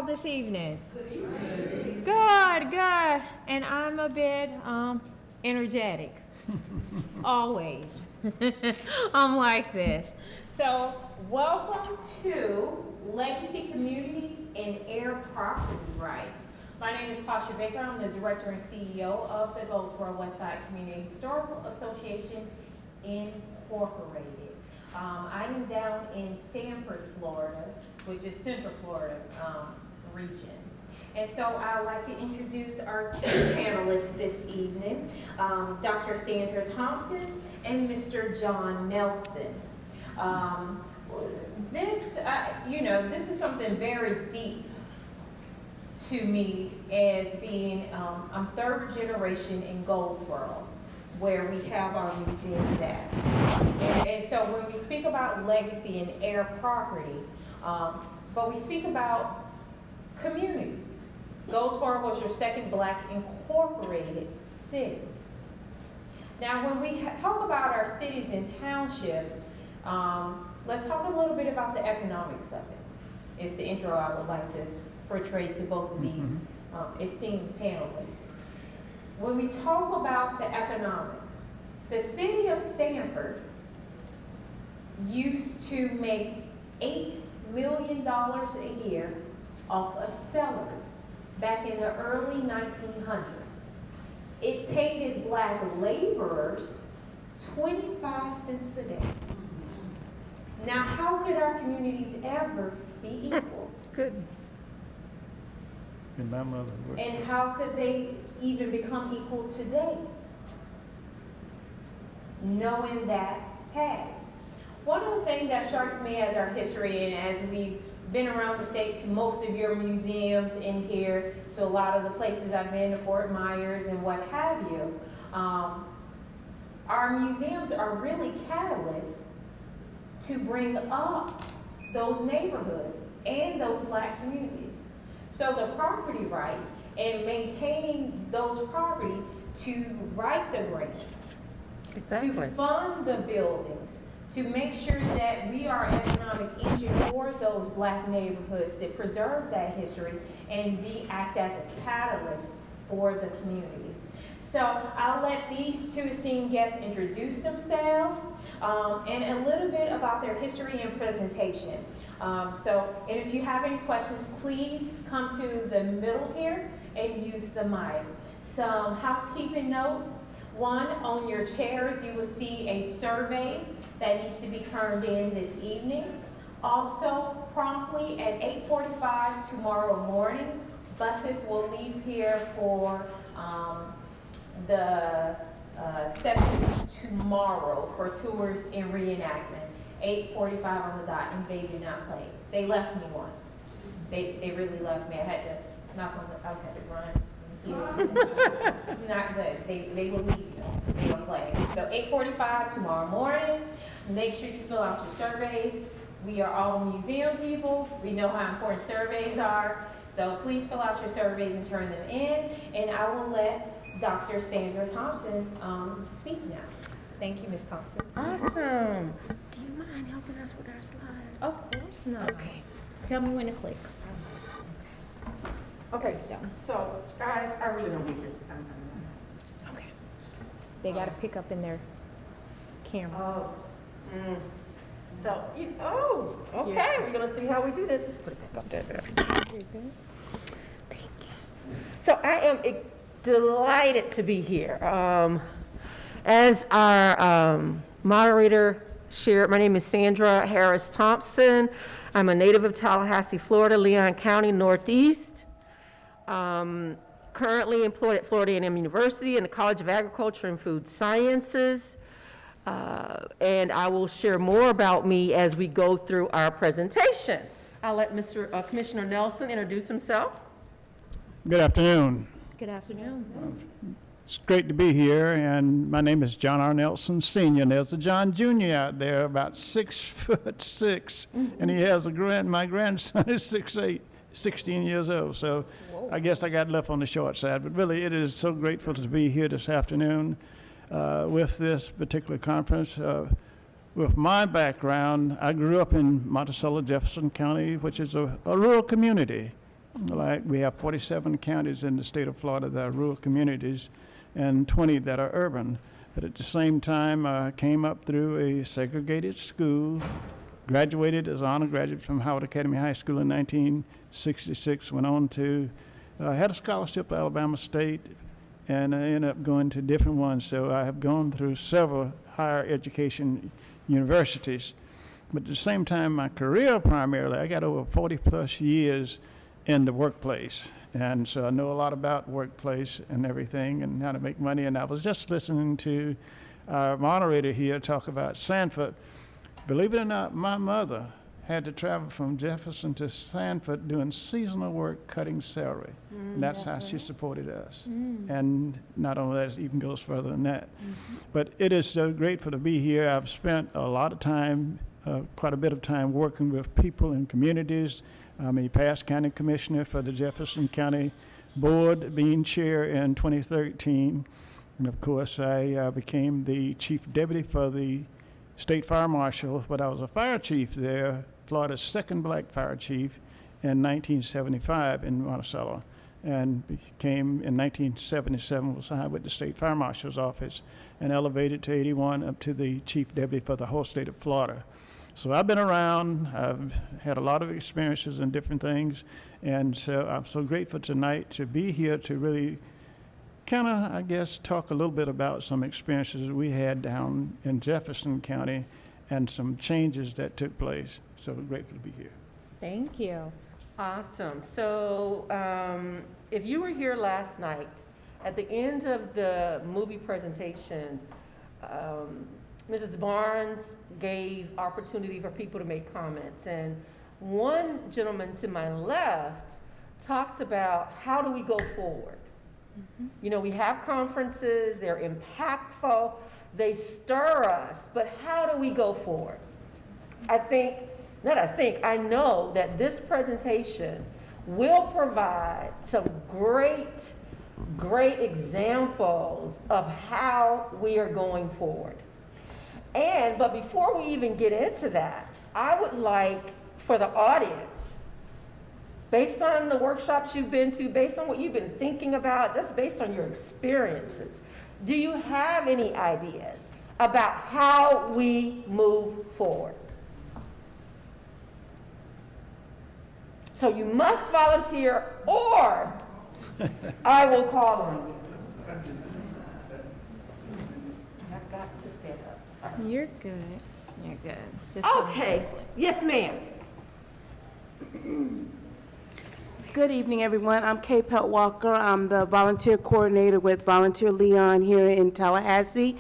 This evening? Good evening. Good, good. And I'm a bit energetic. Always. I'm like this. So, welcome to Legacy Communities and Heir Property Rights. My name is Pasha Baker. I'm the Director and CEO of the Goldsboro Westside Community Historical Association, Incorporated. I am down in Sanford, Florida, which is Central Florida region. And so I'd like to introduce our two panelists this evening, Dr. Sandra Thompson and Mr. John Nelson. This is something very deep to me as being, I'm third generation in Goldsboro, where we have our museums at. And so when we speak about legacy and heir property, but we speak about communities. Goldsboro was your second Black incorporated city. Now, when we talk about our cities and townships, let's talk a little bit about the economics of it. It's the intro I would like to portray to both of these esteemed panelists. When we talk about the economics, the city of Sanford used to make $8 million a year off of celery back in the early 1900s. It paid its Black laborers 25 cents a day. Now, how could our communities ever be equal? Good. And my mother worked. And how could they even become equal today? Knowing that past. One of the things that strikes me as our history, and as we've been around the state to most of your museums in here, to a lot of the places I've been, to Fort Myers and what have you, our museums are really catalysts to bring up those neighborhoods and those Black communities. So the property rights and maintaining those property to write the grants, Exactly. to fund the buildings, to make sure that we are economic engine for those Black neighborhoods, to preserve that history and act as a catalyst for the community. So I'll let these two esteemed guests introduce themselves and a little bit about their history and presentation. And if you have any questions, please come to the middle here and use the mic. Some housekeeping notes. One, on your chairs, you will see a survey that needs to be turned in this evening. Also, promptly at 8:45 tomorrow morning, buses will leave here for the sessions tomorrow for tours and reenactment. 8:45 on the dot, and they do not play. They left me once. They really left me. I had to knock on the, I had to run. It's not good. They will leave you. They don't play. So 8:45 tomorrow morning. Make sure you fill out your surveys. We are all museum people. We know how important surveys are. So please fill out your surveys and turn them in. And I will let Dr. Sandra Thompson speak now. Thank you, Ms. Thompson. Awesome. Do you mind helping us with our slides? Of course not. Okay. Tell me when to click. Okay, so guys, I really don't need this. Okay. They got to pick up in their camera. Okay, Yeah. we're gonna see how we do this. Let's put it back up there. Thank you. So I am delighted to be here. As our moderator shared, my name is Sandra Harris Thompson. I'm a native of Tallahassee, Florida, Leon County, Northeast. Currently employed at Florida A&M University in the College of Agriculture and Food Sciences. And I will share more about me as we go through our presentation. I'll let Mr. Commissioner Nelson introduce himself. Good afternoon. Good afternoon. It's great to be here, and my name is John R. Nelson Sr. And there's a John Jr. out there, about 6'6", and he has my grandson is 6'8", 16 years old. So whoa. I guess I got left on the short side, but really it is so grateful to be here this afternoon with this particular conference. With my background, I grew up in Monticello, Jefferson County, which is a rural community. Like we have 47 counties in the state of Florida that are rural communities and 20 that are urban. But at the same time, I came up through a segregated school, graduated as honor graduate from Howard Academy High School in 1966, went on to, had a scholarship at Alabama State, and I ended up going to different ones. So I have gone through several higher education universities. But at the same time, my career primarily, I got over 40 plus years in the workplace. And so I know a lot about workplace and everything and how to make money. And I was just listening to our moderator here talk about Sanford. Believe it or not, my mother had to travel from Jefferson to Sanford doing seasonal work, cutting celery. And that's how she supported us. And not only that, it even goes further than that. But it is so grateful to be here. I've spent a lot of time, quite a bit of time working with people in communities. I'm a past county commissioner for the Jefferson County Board, being chair in 2013. And of course, I became the chief deputy for the state fire marshal, but I was a fire chief there, Florida's second black fire chief in 1975 in Monticello, and became in 1977 was hired with the state fire marshal's office and elevated to 81 up to the chief deputy for the whole state of Florida. So I've been around, I've had a lot of experiences in different things, and so I'm so grateful tonight to be here to really kind of, I guess, talk a little bit about some experiences we had down in Jefferson County and some changes that took place. So we're grateful to be here. Thank you. Awesome. So if you were here last night, at the end of the movie presentation, Mrs. Barnes gave opportunity for people to make comments. And one gentleman to my left talked about how do we go forward? You know, we have conferences, they're impactful, they stir us, but how do we go forward? I know that this presentation will provide some great examples of how we are going forward. But before we even get into that, I would like for the audience, based on the workshops you've been to, based on what you've been thinking about, just based on your experiences, do you have any ideas about how we move forward? So you must volunteer or I will call on you. I've got to stand up. Sorry. You're good. You're good. Just Okay. Yes, ma'am. Good evening, everyone. I'm Kay Pelt Walker. I'm the volunteer coordinator with Volunteer Leon here in Tallahassee.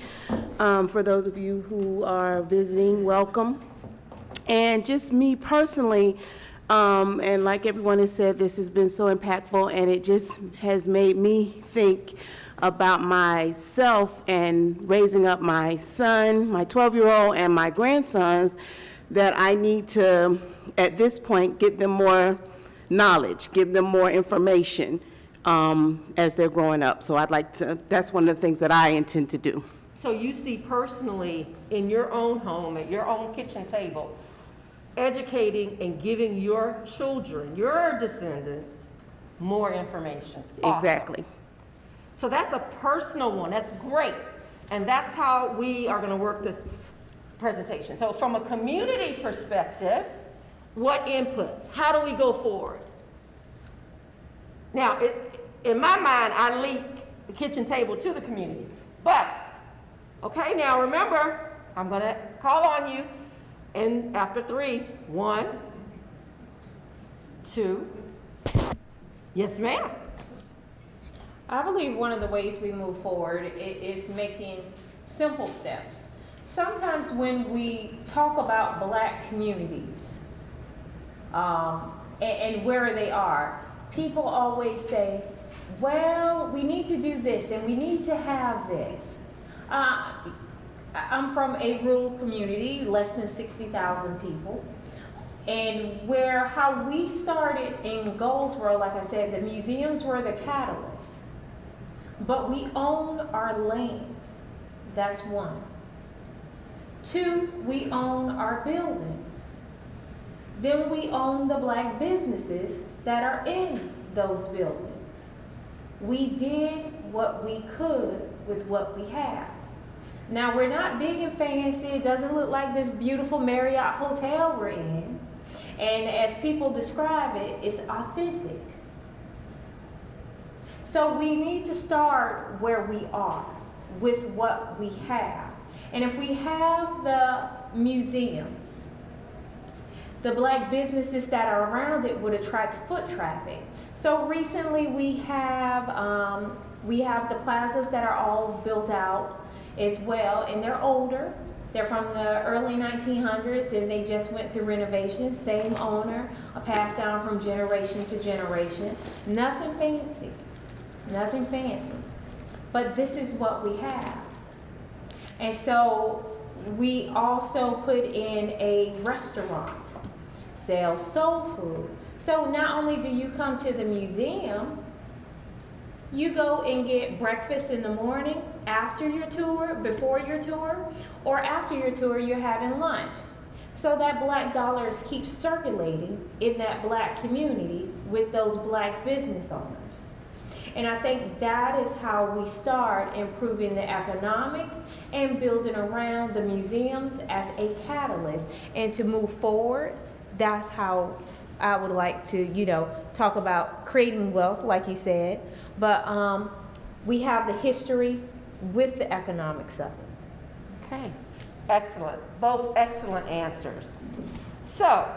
For those of you who are visiting, welcome. And just me personally, and like everyone has said, this has been so impactful, and it just has made me think about myself and raising up my son, my 12-year-old, and my grandsons, that I need to, at this point, give them more knowledge, give them more information as they're growing up. So I'd like to, that's one of the things that I intend to do. So you see personally in your own home, at your own kitchen table, educating and giving your children, your descendants, more information. Awesome. Exactly. So that's a personal one. That's great. And that's how we are going to work this presentation. So from a community perspective, what inputs? How do we go forward? Now, in my mind, I link the kitchen table to the community. But, okay, now remember, I'm going to call on you. And after 3, 1, 2. Yes, ma'am. I believe one of the ways we move forward is making simple steps. Sometimes when we talk about black communities and where they are, people always say, well, we need to do this and we need to have this. I'm from a rural community, less than 60,000 people. And how we started in Goldsboro, like I said, the museums were the catalyst. But we own our land. That's 1. 2, we own our buildings. Then we own the black businesses that are in those buildings. We did what we could with what we have. Now, we're not big and fancy. It doesn't look like this beautiful Marriott hotel we're in. And as people describe it, it's authentic. So we need to start where we are with what we have. And if we have the museums, the black businesses that are around it would attract foot traffic. So recently we have the plazas that are all built out as well, and they're older. They're from the early 1900s, and they just went through renovations. Same owner, passed down from generation to generation. Nothing fancy, nothing fancy. But this is what we have. And so we also put in a restaurant, sell soul food. So not only do you come to the museum, you go and get breakfast in the morning, after your tour, before your tour, or after your tour, you're having lunch. So that black dollars keep circulating in that black community with those black business owners. And I think that is how we start improving the economics and building around the museums as a catalyst. And to move forward, that's how I would like to, talk about creating wealth, like you said. But we have the history with the economics of it. Okay, excellent. Both excellent answers. So,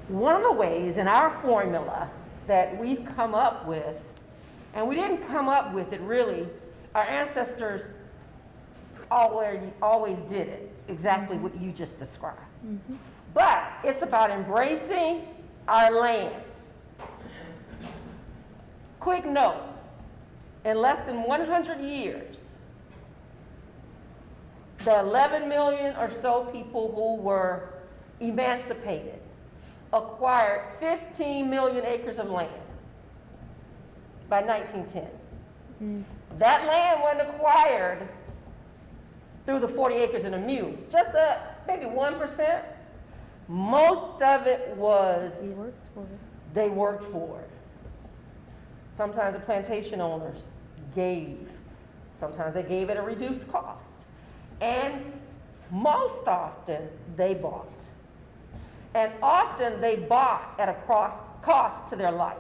one of the ways in our formula that we've come up with, and we didn't come up with it really, our ancestors always did it, exactly what you just described. Mm-hmm. But it's about embracing our land. Quick note, in less than 100 years, the 11 million or so people who were emancipated acquired 15 million acres of land by 1910. Mm. That land wasn't acquired through the 40 acres and a mule, just maybe 1%. Most of it was they worked for it. Sometimes the plantation owners gave. Sometimes they gave at a reduced cost. And most often they bought. And often they bought at a cost to their life.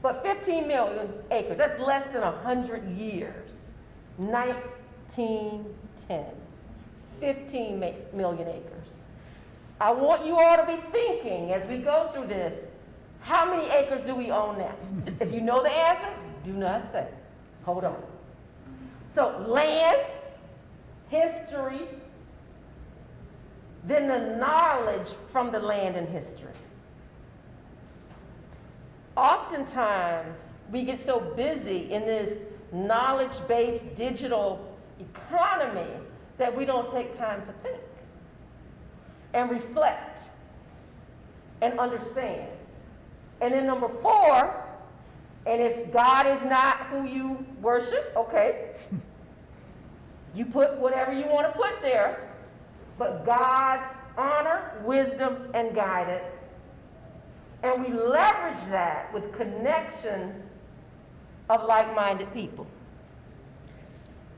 But 15 million acres, that's less than 100 years. 1910, 15 million acres. I want you all to be thinking as we go through this, how many acres do we own now? If you know the answer, do not say. Hold on. So land, history, then the knowledge from the land and history. Oftentimes, we get so busy in this knowledge-based digital economy that we don't take time to think and reflect and understand. And then number 4, and if God is not who you worship, okay, you put whatever you want to put there, but God's honor, wisdom, and guidance. And we leverage that with connections of like-minded people.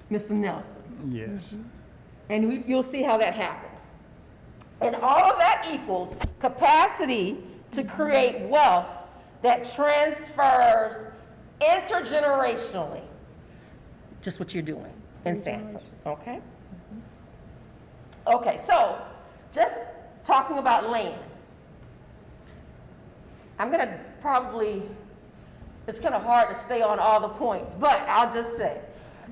Mr. Nelson. Yes. Mm-hmm. And you'll see how that happens. And all of that equals capacity to create wealth that transfers intergenerationally. Just what you're doing in Sanford, okay? Okay, so just talking about land. I'm gonna it's kind of hard to stay on all the points, but I'll just say,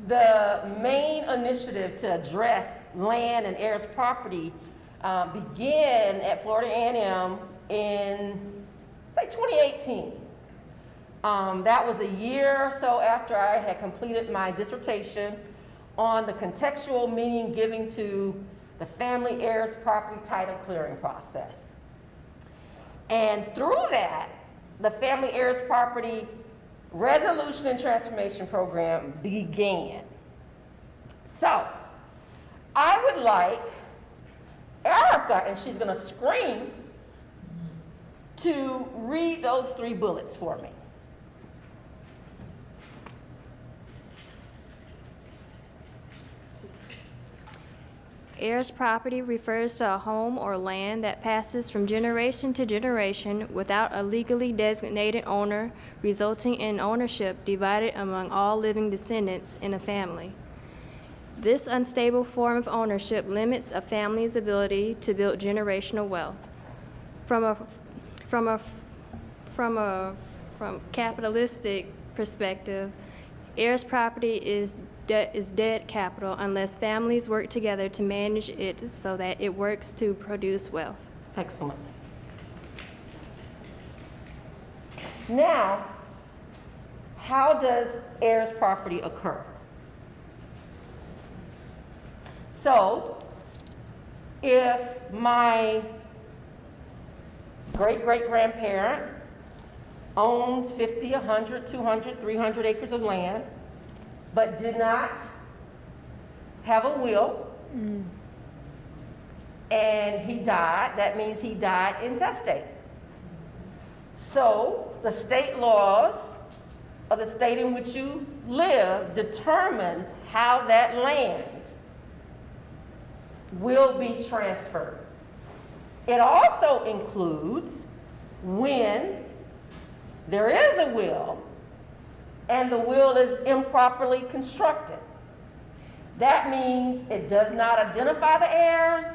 the main initiative to address land and heirs property began at Florida A&M in, say, 2018. That was a year or so after I had completed my dissertation on the contextual meaning given to the family heirs property title clearing process. And through that, the Family Heirs Property Resolution and Transformation Program began. So, I would like Erica, and she's gonna scream, to read those 3 bullets for me. Heirs property refers to a home or land that passes from generation to generation without a legally designated owner, resulting in ownership divided among all living descendants in a family. This unstable form of ownership limits a family's ability to build generational wealth. From capitalistic perspective, heirs property is dead capital unless families work together to manage it so that it works to produce wealth. Excellent. Now, how does heirs property occur? So, if my great-great-grandparent owns 50, 100, 200, 300 acres of land, but did not have a will, and he died, that means he died intestate. So the state laws of the state in which you live determines how that land will be transferred. It also includes when there is a will and the will is improperly constructed. That means it does not identify the heirs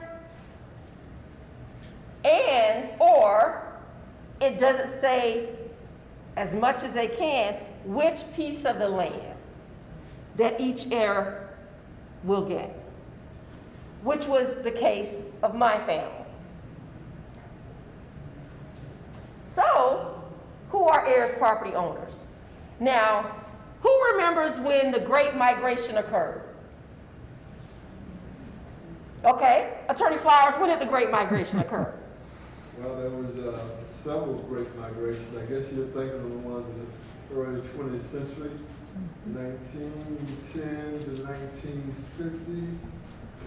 or it doesn't say as much as they can which piece of the land that each heir will get, which was the case of my family. So, who are heirs property owners? Now, who remembers when the Great Migration occurred? Okay, Attorney Flowers, when did the Great Migration occur? Well, there was several great migrations. I guess you're thinking of the ones in the early 20th century, 1910 to 1950,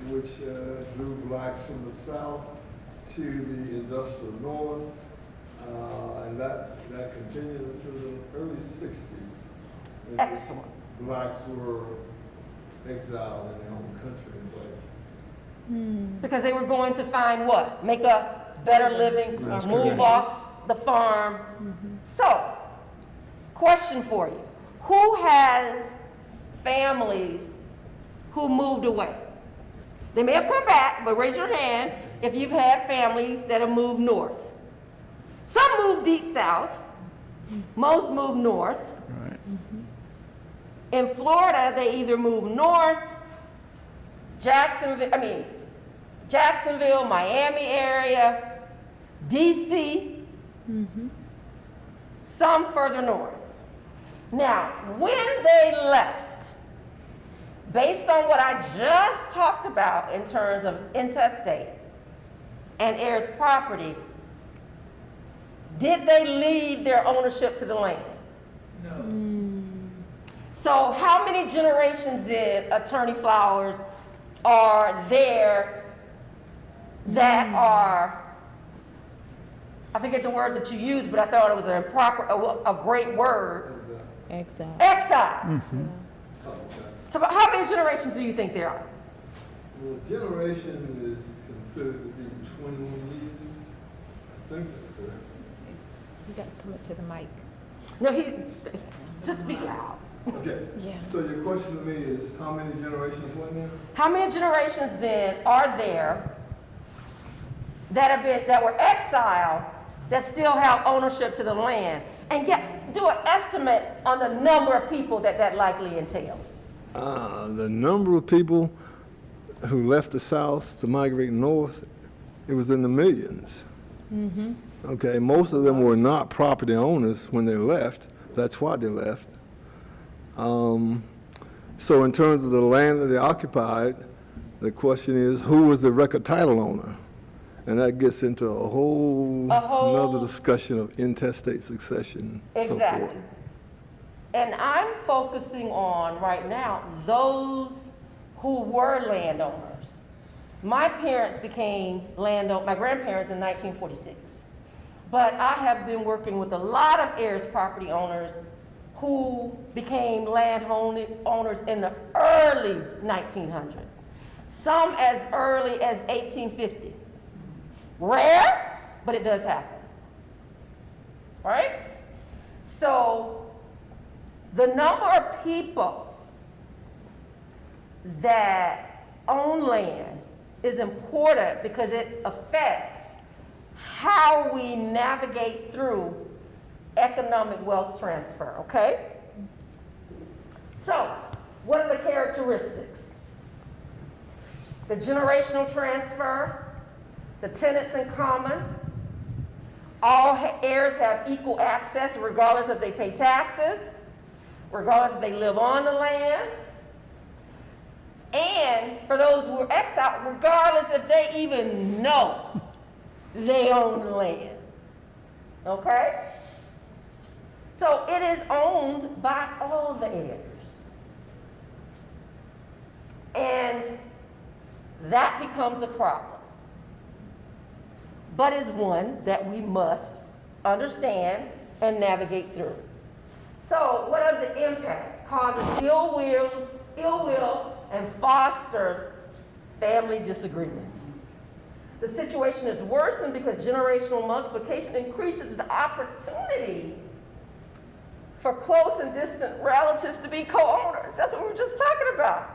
which drew blacks from the south to the industrial north, and that continued until the early 60s. Excellent. Blacks were exiled in their own country and way. Because they were going to find what? Make a better living, That's move correct. off the farm. So, question for you. Who has families who moved away? They may have come back, but raise your hand if you've had families that have moved north. Some moved deep south. Most moved north. Right. In Florida, they either moved north, Jacksonville, Miami area, DC, some further north. Now, when they left, based on what I just talked about in terms of intestate and heirs property, did they leave their ownership to the land? So how many generations then, Attorney Flowers, are there that are, I forget the word that you used, but I thought it was a great word. Exile. Exile. So how many generations do you think there are? Well, generation is considered to be 21 years. I think that's correct. You got to come up to the mic. No, just speak loud. Okay. Yeah. So your question to me is how many generations went there? How many generations then are there that were exiled that still have ownership to the land? And do an estimate on the number of people that likely entails. The number of people who left the South to migrate north, it was in the millions. Okay, most of them were not property owners when they left. That's why they left. So in terms of the land that they occupied, the question is, who was the record title owner? And that gets into a whole another discussion of intestate succession. Exactly. So forth. And I'm focusing on right now those who were landowners. My parents became my grandparents in 1946. but I have been working with a lot of heirs property owners who became owners in the early 1900s, some as early as 1850. Rare, but it does happen, right? So the number of people that own land is important because it affects how we navigate through economic wealth transfer, okay? So, what are the characteristics? The generational transfer, the tenants in common, all heirs have equal access regardless if they pay taxes, regardless if they live on the land, and for those who are exiled, regardless if they even know they own the land, okay? So it is owned by all the heirs. And that becomes a problem, but is one that we must understand and navigate through. So what are the impacts? Causes ill will, and fosters family disagreements. The situation is worsened because generational multiplication increases the opportunity for close and distant relatives to be co-owners. That's what we were just talking about.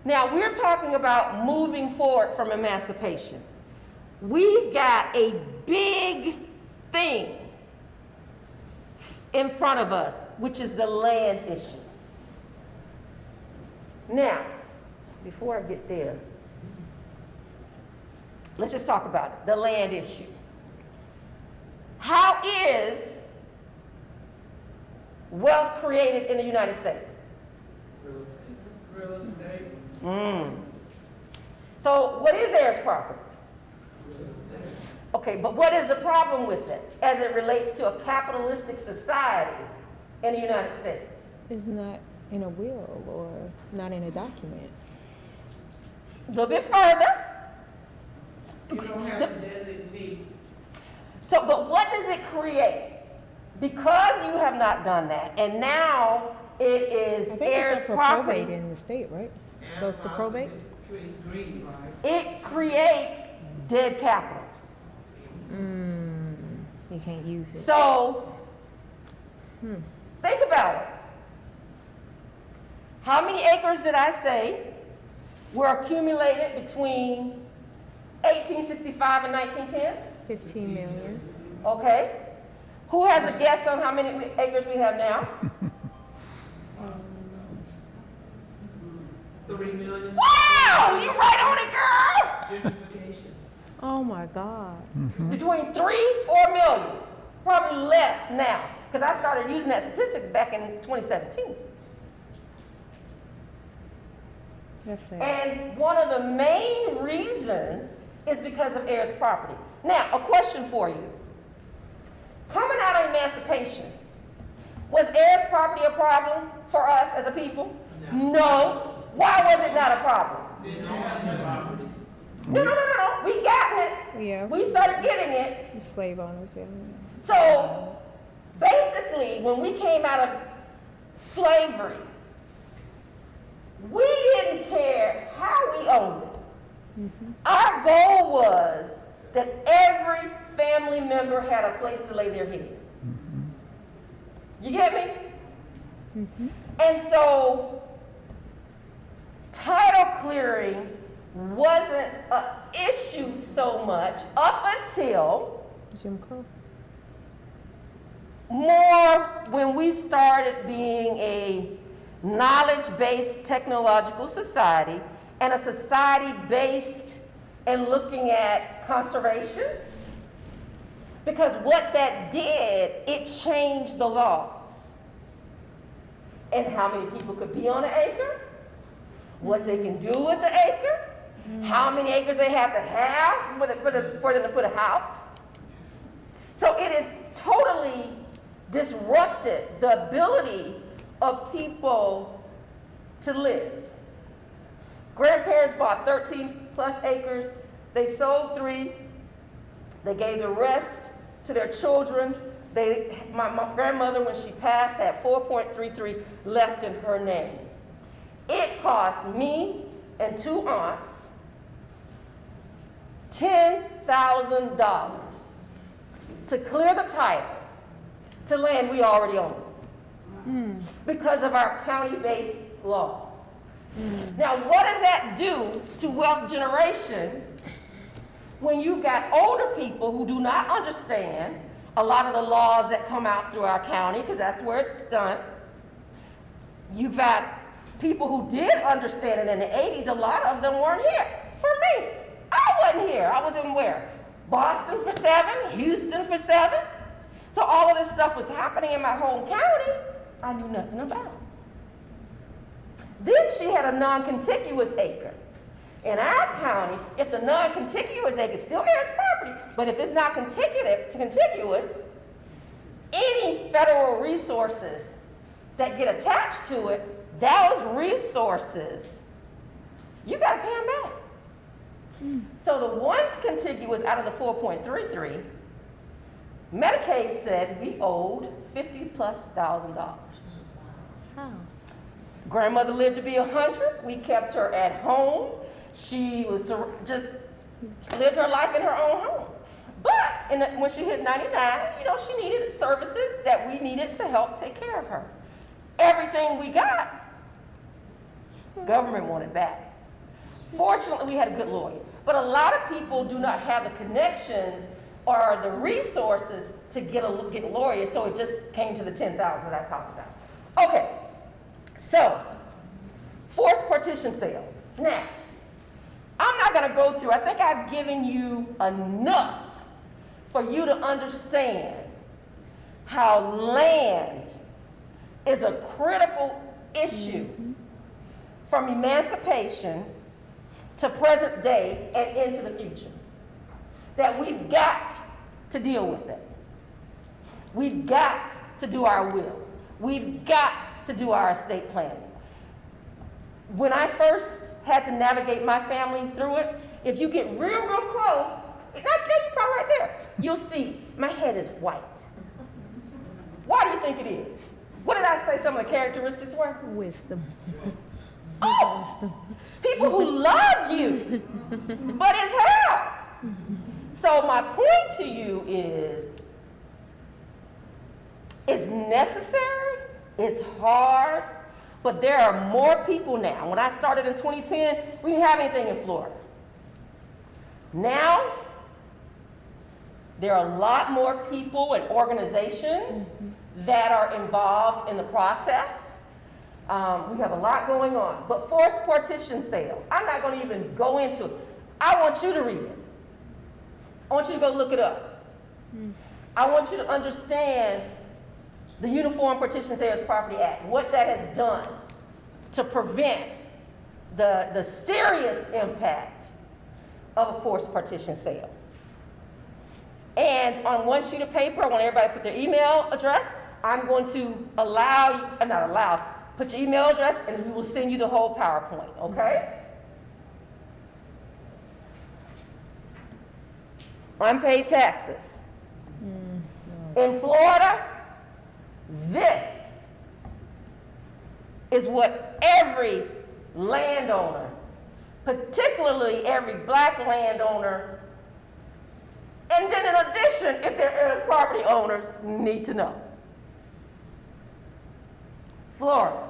Now, we're talking about moving forward from emancipation. We've got a big thing in front of us, which is the land issue. Now, before I get there, let's just talk about it, the land issue. How is wealth created in the United States? Real estate. So what is heirs property? Okay, but what is the problem with it as it relates to a capitalistic society in the United States? It's not in a will or not in a document. A little bit further. You don't have to designate. So, but what does it create? Because you have not done that, and now it is I think heirs it's up for property. probate in the state, right? Goes to probate? Creates greed, right? It creates dead capital. You can't use it. So, think about it. How many acres did I say were accumulated between 1865 and 1910? 15 million. Okay. Who has a guess on how many acres we have now? 3 million. Wow! You right on it, girl! Gentrification. Oh my God. Between 3-4 million. Probably less now. Because I started using that statistic back in 2017. That's sad. And one of the main reasons is because of heirs property. Now, a question for you. Coming out of emancipation, was heirs property a problem for us as a people? No. Why was it not a problem? Didn't have the property. No. We got it. Yeah. We started getting it. Slave owners, yeah. So basically, when we came out of slavery, we didn't care how we owned it. Our goal was that every family member had a place to lay their head. You get me? And so title clearing wasn't an issue so much up until Jim Crow. more when we started being a knowledge-based technological society and a society based and looking at conservation. Because what that did, it changed the laws. And how many people could be on an acre, what they can do with the acre, how many acres they have to have for them to put a house. So it has totally disrupted the ability of people to live. Grandparents bought 13 plus acres, they sold 3, They gave the rest to their children. My grandmother, when she passed, had 4.33 left in her name. It cost me and 2 aunts $10,000 to clear the title to land we already own because of our county-based laws. Now, what does that do to wealth generation when you've got older people who do not understand a lot of the laws that come out through our county, because that's where it's done? You've got people who did understand it in the 80s, a lot of them weren't here. For me, I wasn't here. I was in where? Boston for 7, Houston for 7. So all of this stuff was happening in my home county, I knew nothing about. Then she had a non-contiguous acre. In our county, if the non-contiguous acre still heirs property, but if it's not contiguous, any federal resources that get attached to it, those resources, you got to pay them back. So the one contiguous out of the 4.33, Medicaid said we owed $50,000+. How? Grandmother lived to be 100. We kept her at home. She was just lived her life in her own home. But when she hit 99, she needed services that we needed to help take care of her. Everything we got, government wanted back. Fortunately, we had a good lawyer. But a lot of people do not have the connections or the resources to get lawyers, so it just came to the 10,000 that I talked about. Okay, so forced partition sales. Now, I'm not going to go through, I think I've given you enough for you to understand how land is a critical issue from emancipation to present day and into the future. That we've got to deal with it. We've got to do our wills. We've got to do our estate planning. When I first had to navigate my family through it, if you get real close, you're probably right there, you'll see my head is white. Why do you think it is? What did I say some of the characteristics were? Wisdom. Oh, Wisdom. people who love you, but it's hell. So my point to you is, it's necessary, it's hard, but there are more people now. When I started in 2010, we didn't have anything in Florida. Now, there are a lot more people and organizations that are involved in the process. We have a lot going on. But forced partition sales, I'm not going to even go into it. I want you to read it. I want you to go look it up. I want you to understand the Uniform Partition Sales Property Act, what that has done to prevent the serious impact of a forced partition sale. And on one sheet of paper, I want everybody to put their email address. I'm going to put your email address and we will send you the whole PowerPoint, okay? Unpaid taxes. In Florida, this is what every landowner, particularly every black landowner, and then in addition, if they're heirs property owners, need to know. Florida.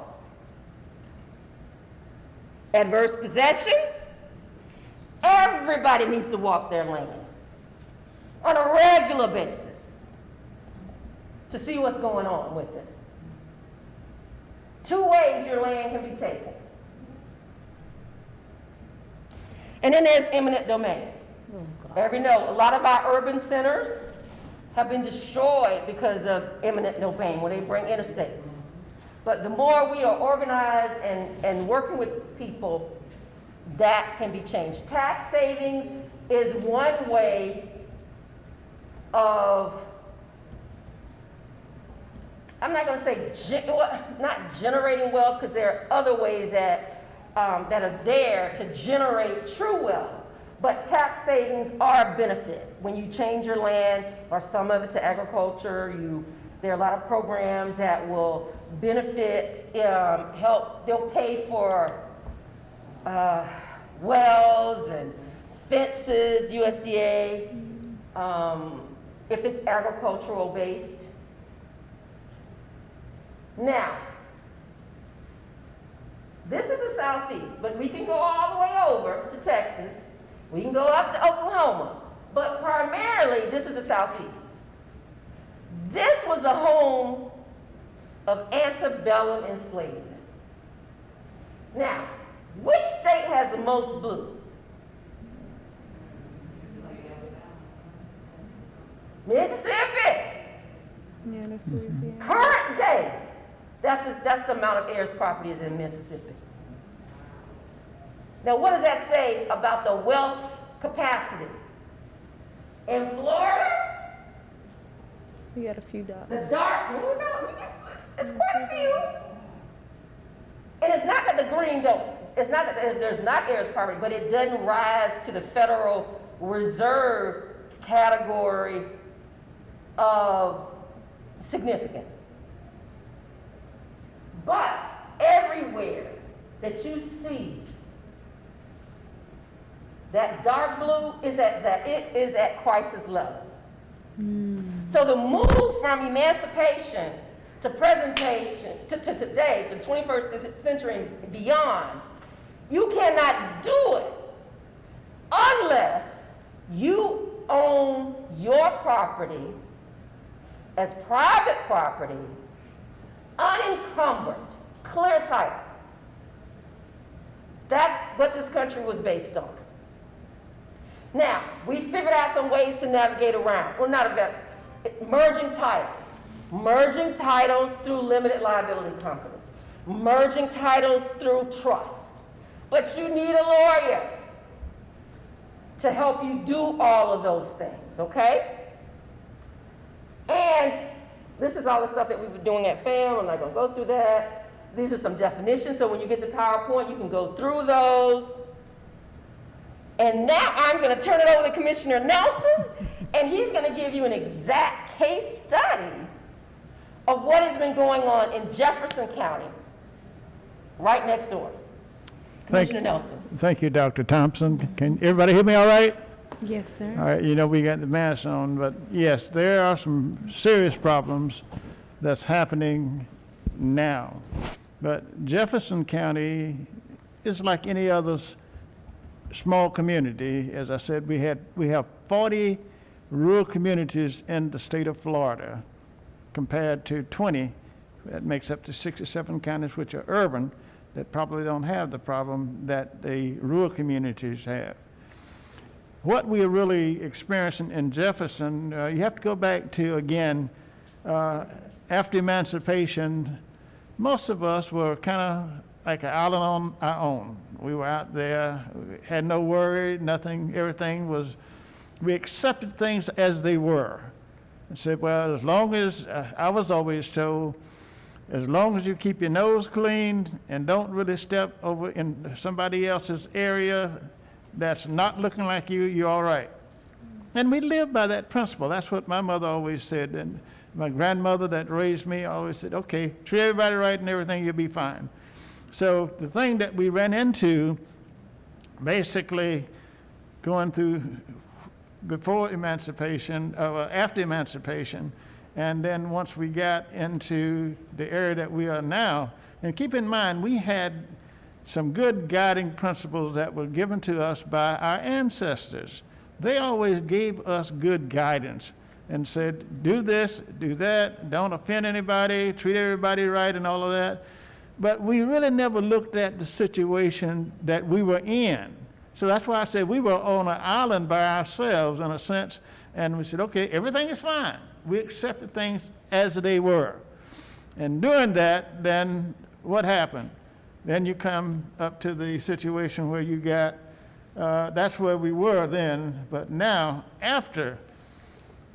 Adverse possession. Everybody needs to walk their land on a regular basis to see what's going on with it. 2 ways your land can be taken. And then there's eminent domain. A lot of our urban centers have been destroyed because of eminent domain when they bring interstates. But the more we are organized and working with people, that can be changed. Tax savings is one way of, I'm not going to say, not generating wealth, because there are other ways that are there to generate true wealth. But tax savings are a benefit. When you change your land or some of it to agriculture, there are a lot of programs that will benefit, help, they'll pay for wells and fences, USDA, if it's agricultural based. Now, this is the Southeast, but we can go all the way over to Texas. We can go up to Oklahoma, but primarily this is the Southeast. This was the home of antebellum enslavement. Now, which state has the most blue? Mississippi. Yeah, that's Louisiana. Current day, that's the amount of heirs property is in Mississippi. Now, what does that say about the wealth capacity? In Florida, We got a few dots. the dark, it's quite a few. And it's not that the green don't, it's not that there's not heirs property, but it doesn't rise to the Federal Reserve category of significant. But everywhere that you see that dark blue is at crisis level. So the move from emancipation to presentation, to today, to 21st century and beyond, you cannot do it unless you own your property as private property, unencumbered, clear title. That's what this country was based on. Now, we figured out some ways to navigate around. Well, not about merging titles. Merging titles through limited liability companies. Merging titles through trust. But you need a lawyer to help you do all of those things, okay? And this is all the stuff that we were doing at FAM. I'm not going to go through that. These are some definitions, so when you get the PowerPoint, you can go through those. And now I'm going to turn it over to Commissioner Nelson, and he's going to give you an exact case study of what has been going on in Jefferson County, right next door. Commissioner Nelson. Thank you, Dr. Thompson. Can everybody hear me all right? Yes, sir. All right, you know we got the mask on, but yes, there are some serious problems that's happening now. But Jefferson County is like any other small community. As I said, we have 40 rural communities in the state of Florida compared to 20. That makes up to 67 counties which are urban that probably don't have the problem that the rural communities have. What we are really experiencing in Jefferson, you have to go back to, again, after emancipation, most of us were kind of like an island on our own. We were out there, we had no worry, nothing, everything was, we accepted things as they were. And said, well, as long as, I was always told, as long as you keep your nose clean and don't really step over in somebody else's area that's not looking like you, you're all right. And we live by that principle. That's what my mother always said. And my grandmother that raised me always said, okay, treat everybody right and everything, you'll be fine. So the thing that we ran into, basically going through before emancipation, after emancipation, and then once we got into the area that we are now, and keep in mind, we had some good guiding principles that were given to us by our ancestors. They always gave us good guidance and said, do this, do that, don't offend anybody, treat everybody right and all of that. But we really never looked at the situation that we were in. So that's why I said we were on an island by ourselves in a sense, and we said, okay, everything is fine. We accepted things as they were. And doing that, then what happened? Then you come up to the situation where you got, that's where we were then, but now, after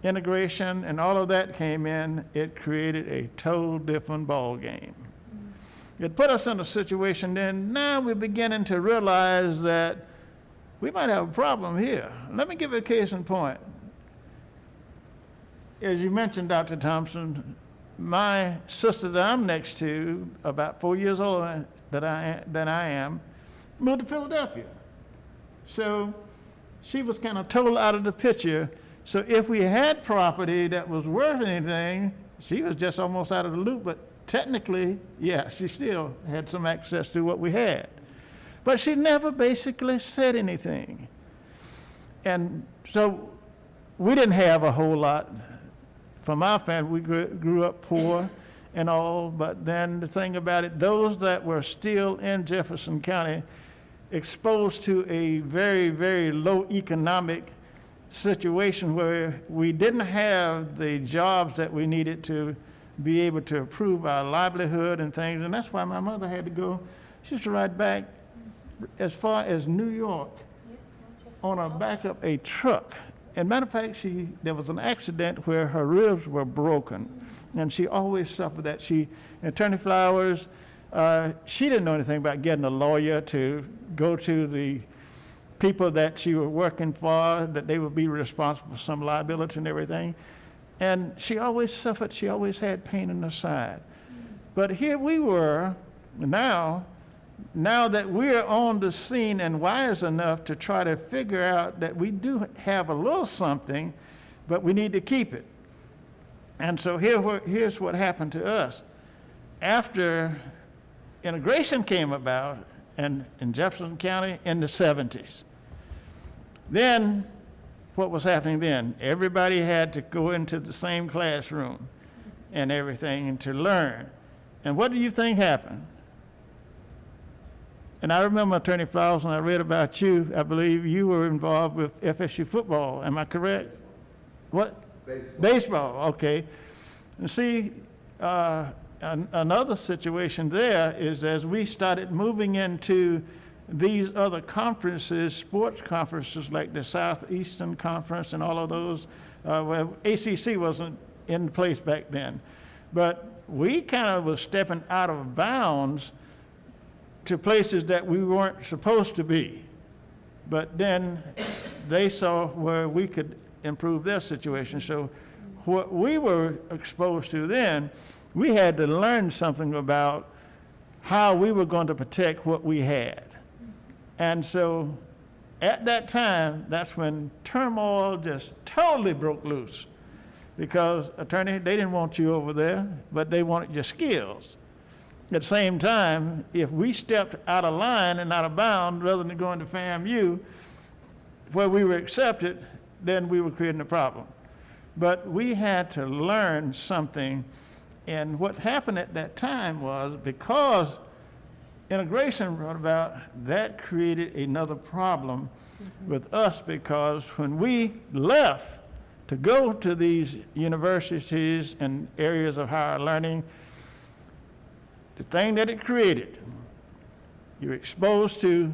integration and all of that came in, it created a total different ball game. It put us in a situation then, now we're beginning to realize that we might have a problem here. Let me give you a case in point. As you mentioned, Dr. Thompson, my sister that I'm next to, about 4 years older than I am, moved to Philadelphia. So she was kind of total out of the picture. So if we had property that was worth anything, she was just almost out of the loop, but technically, yeah, she still had some access to what we had. But she never basically said anything. And so we didn't have a whole lot. From our family, we grew up poor and all, but then the thing about it, those that were still in Jefferson County, exposed to a very, very low economic situation where we didn't have the jobs that we needed to be able to improve our livelihood and things, and that's why my mother had to go. She used to ride back as far as New York on a back of a truck. And matter of fact, there was an accident where her ribs were broken, and she always suffered that. Attorney Flowers, she didn't know anything about getting a lawyer to go to the people that she was working for, that they would be responsible for some liability and everything. And she always suffered, she always had pain in her side. But here we were, now that we're on the scene and wise enough to try to figure out that we do have a little something, but we need to keep it. And so here's what happened to us. After integration came about in Jefferson County in the 70s, then what was happening then? Everybody had to go into the same classroom and everything and to learn. And what do you think happened? And I remember, Attorney Flowers, when I read about you, I believe you were involved with FSU football. Am I correct? What? Baseball, okay. And see, another situation there is as we started moving into these other conferences, sports conferences like the Southeastern Conference and all of those, well, ACC wasn't in place back then. But we kind of was stepping out of bounds to places that we weren't supposed to be. But then they saw where we could improve their situation. So what we were exposed to then, we had to learn something about how we were going to protect what we had. And so at that time, that's when turmoil just totally broke loose. Because, attorney, they didn't want you over there, but they wanted your skills. At the same time, if we stepped out of line and out of bounds, rather than going to FAMU, where we were accepted, then we were creating a problem. But we had to learn something, and what happened at that time was because integration brought about, that created another problem with us, because when we left to go to these universities and areas of higher learning, the thing that it created, you're exposed to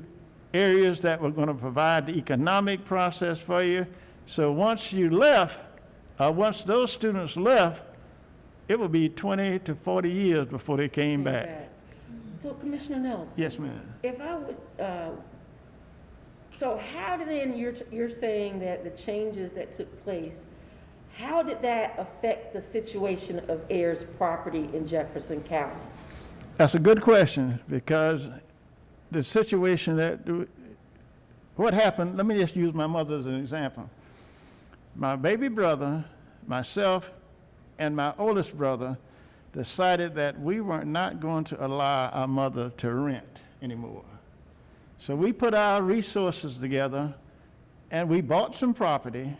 areas that were going to provide the economic process for you. So once you left, once those students left, it would be 20 to 40 years before they came back. So Commissioner Nelson. Yes, ma'am. If I would, so how did then, you're saying that the changes that took place, how did that affect the situation of heirs property in Jefferson County? That's a good question, because the situation what happened, let me just use my mother as an example. My baby brother, myself, and my oldest brother decided that we were not going to allow our mother to rent anymore. So we put our resources together and we bought some property,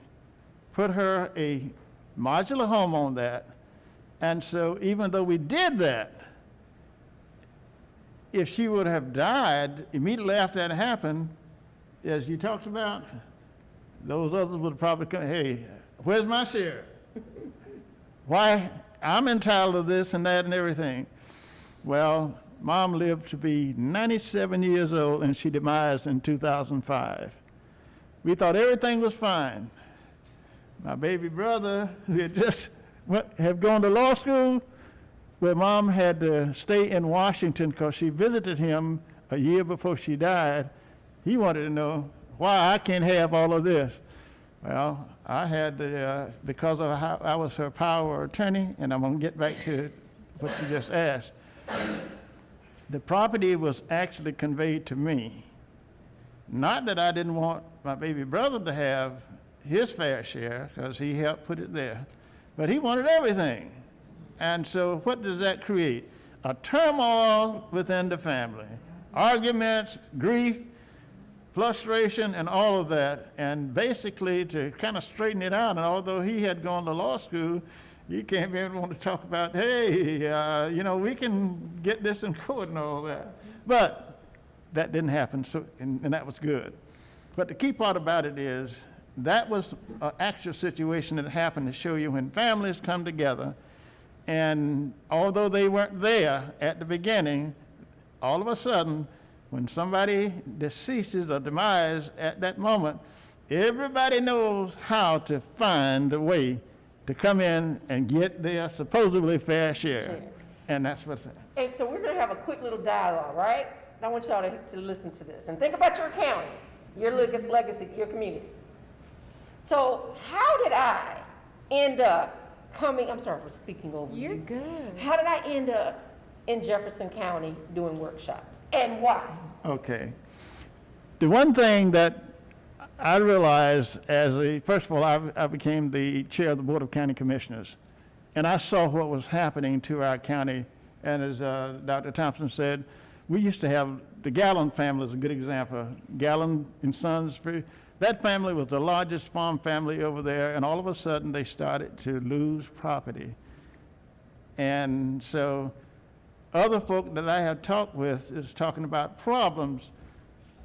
put her a modular home on that, and so even though we did that, if she would have died immediately after that happened, as you talked about, those others would have probably come, hey, where's my share? Why, I'm entitled to this and that and everything. Well, Mom lived to be 97 years old and she demised in 2005. We thought everything was fine. My baby brother, who had just have gone to law school, where Mom had to stay in Washington because she visited him a year before she died, he wanted to know, why I can't have all of this? Well, I had the, because of how I was her power of attorney, and I'm gonna get back to what you just asked. The property was actually conveyed to me. Not that I didn't want my baby brother to have his fair share, because he helped put it there, but he wanted everything. And so what does that create? A turmoil within the family, arguments, grief, frustration, and all of that. And basically, to kind of straighten it out, and although he had gone to law school, you can't even want to talk about, hey, you know, we can get this in court and all that. But that didn't happen, so, and that was good. But the key part about it is, that was an actual situation that happened to show you when families come together, and although they weren't there at the beginning, all of a sudden, when somebody deceases or demise at that moment, everybody knows how to find a way to come in and get their supposedly fair share. And that's what's it. And so we're going to have a quick little dialogue, right? And I want y'all to listen to this and think about your county, your legacy, your community. So how did I end up coming, I'm sorry for speaking over you. You're good. How did I end up in Jefferson County doing workshops, and why? Okay. The one thing that I realized first of all, I became the chair of the Board of County Commissioners, and I saw what was happening to our county. And as Dr. Thompson said, we used to have the Gallon family is a good example. Gallon and Sons, that family was the largest farm family over there, and all of a sudden they started to lose property. And so other folk that I have talked with is talking about problems.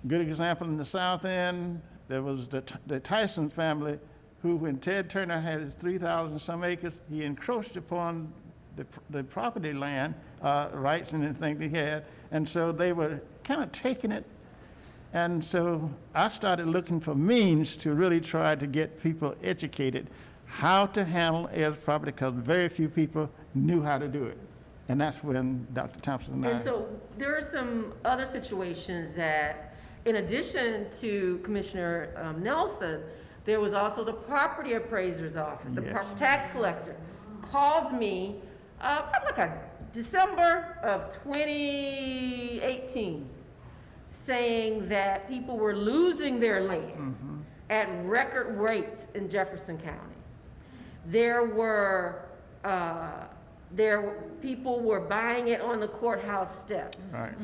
Good example in the South End, there was the Tyson family, who when Ted Turner had his 3,000 some acres, he encroached upon the property land rights and everything he had, and so they were kind of taking it. And so I started looking for means to really try to get people educated how to handle heirs property, because very few people knew how to do it. And that's when Dr. Thompson and I. And so there are some other situations that, in addition to Commissioner Nelson, there was also the property appraiser's office, the Yes. tax collector, called me, probably like December of 2018, saying that people were losing their land at record rates in Jefferson County. People were buying it on the courthouse steps. Right.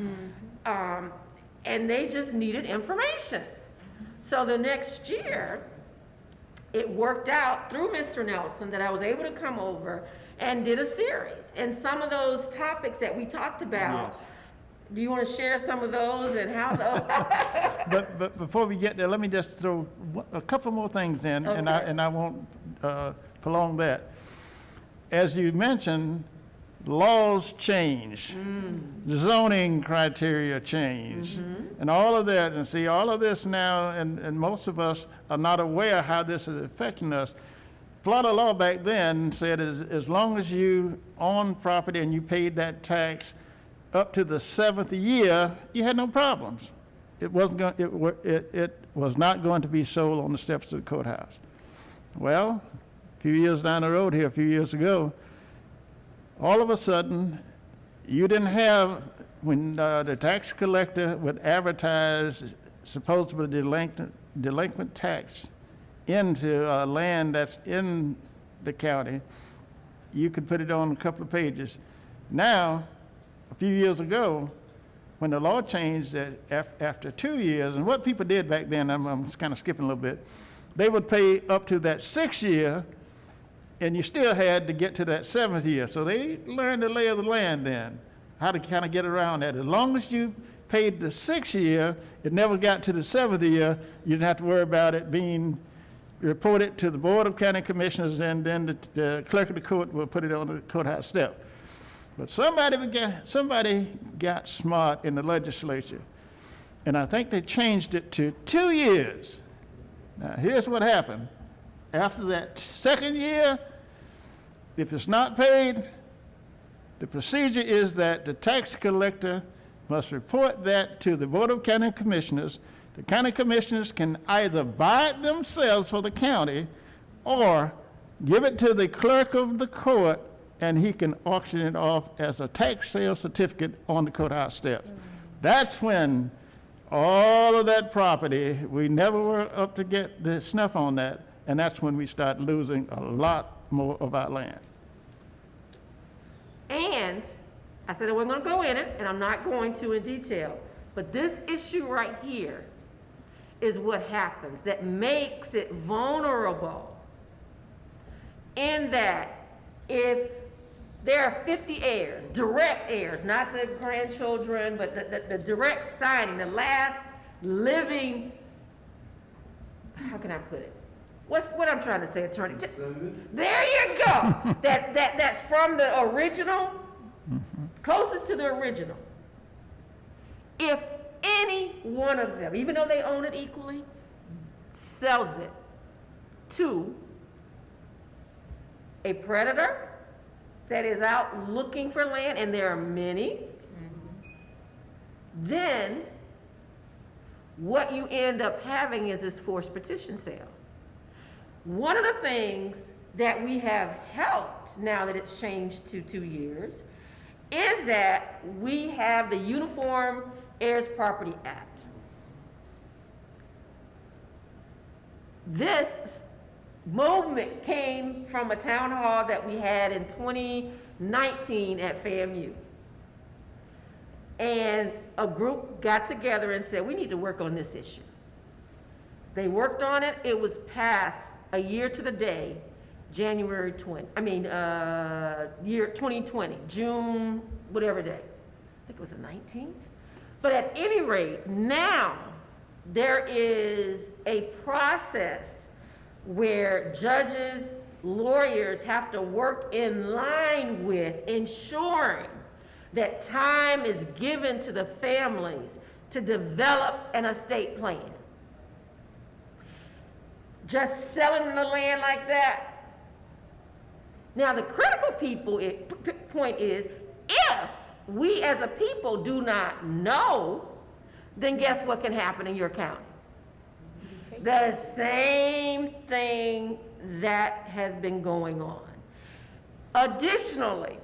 And they just needed information. So the next year, it worked out through Mr. Nelson that I was able to come over and did a series. And some of those topics that we talked about, Yes. do you want to share some of those and how those? But before we get there, let me just throw a couple more things in, and I won't prolong that. As you mentioned, laws change, zoning criteria change, and all of that. And see, all of this now, and most of us are not aware how this is affecting us. Florida law back then said as long as you own property and you paid that tax up to the 7th year, you had no problems. It wasn't going. It was not going to be sold on the steps of the courthouse. Well, a few years down the road here, a few years ago, all of a sudden, you didn't have, when the tax collector would advertise supposedly delinquent tax into land that's in the county, you could put it on a couple of pages. Now, a few years ago, when the law changed that after 2 years, and what people did back then, I'm kind of skipping a little bit, they would pay up to that 6th year, and you still had to get to that 7th year. So they learned the lay of the land then, how to kind of get around that. As long as you paid the 6th year, it never got to the 7th year, you didn't have to worry about it being reported to the Board of County Commissioners, and then the clerk of the court will put it on the courthouse step. But somebody got smart in the legislature, and I think they changed it to 2 years. Now, here's what happened. After that 2nd year, if it's not paid, the procedure is that the tax collector must report that to the Board of County Commissioners. The county commissioners can either buy it themselves for the county or give it to the clerk of the court, and he can auction it off as a tax sale certificate on the courthouse steps. That's when all of that property, we never were up to get the snuff on that, and that's when we start losing a lot more of our land. And I said I wasn't going to go in it, and I'm not going to in detail. But this issue right here is what happens that makes it vulnerable, in that if there are 50 heirs, direct heirs, not the grandchildren, but the direct signing, the last living, how can I put it? What I'm trying to say, attorney? There you go. That's from the original, closest to the original. If any one of them, even though they own it equally, sells it to a predator that is out looking for land, and there are many, then what you end up having is this forced petition sale. One of the things that we have helped, now that it's changed to 2 years, is that we have the Uniform Heirs Property Act. This movement came from a town hall that we had in 2019 at FAMU. And a group got together and said, we need to work on this issue. They worked on it. It was passed a year to the day, year 2020, June, whatever day. I think it was the 19th. But at any rate, now there is a process where judges, lawyers have to work in line with ensuring that time is given to the families to develop an estate plan. Just selling the land like that. Now the critical point is, if we as a people do not know, then guess what can happen in your county? The same thing that has been going on. Additionally,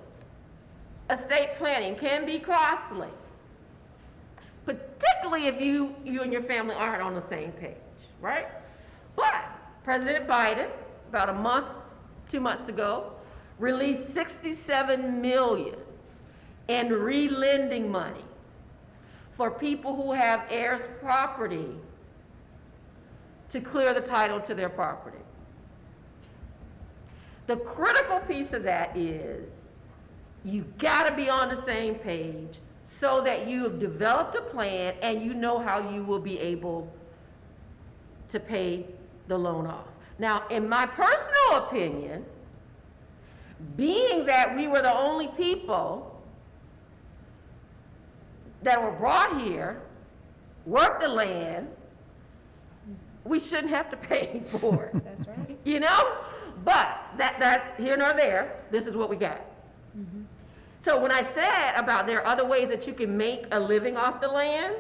estate planning can be costly, particularly if you and your family aren't on the same page, right? But President Biden, about a month, 2 months ago, released $67 million in relending money for people who have heirs property to clear the title to their property. The critical piece of that is you gotta be on the same page so that you have developed a plan and you know how you will be able to pay the loan off. Now, in my personal opinion, being that we were the only people that were brought here, worked the land, we shouldn't have to pay for it. That's right. You know? But that here nor there, this is what we got. Mm-hmm. So when I said about there are other ways that you can make a living off the land,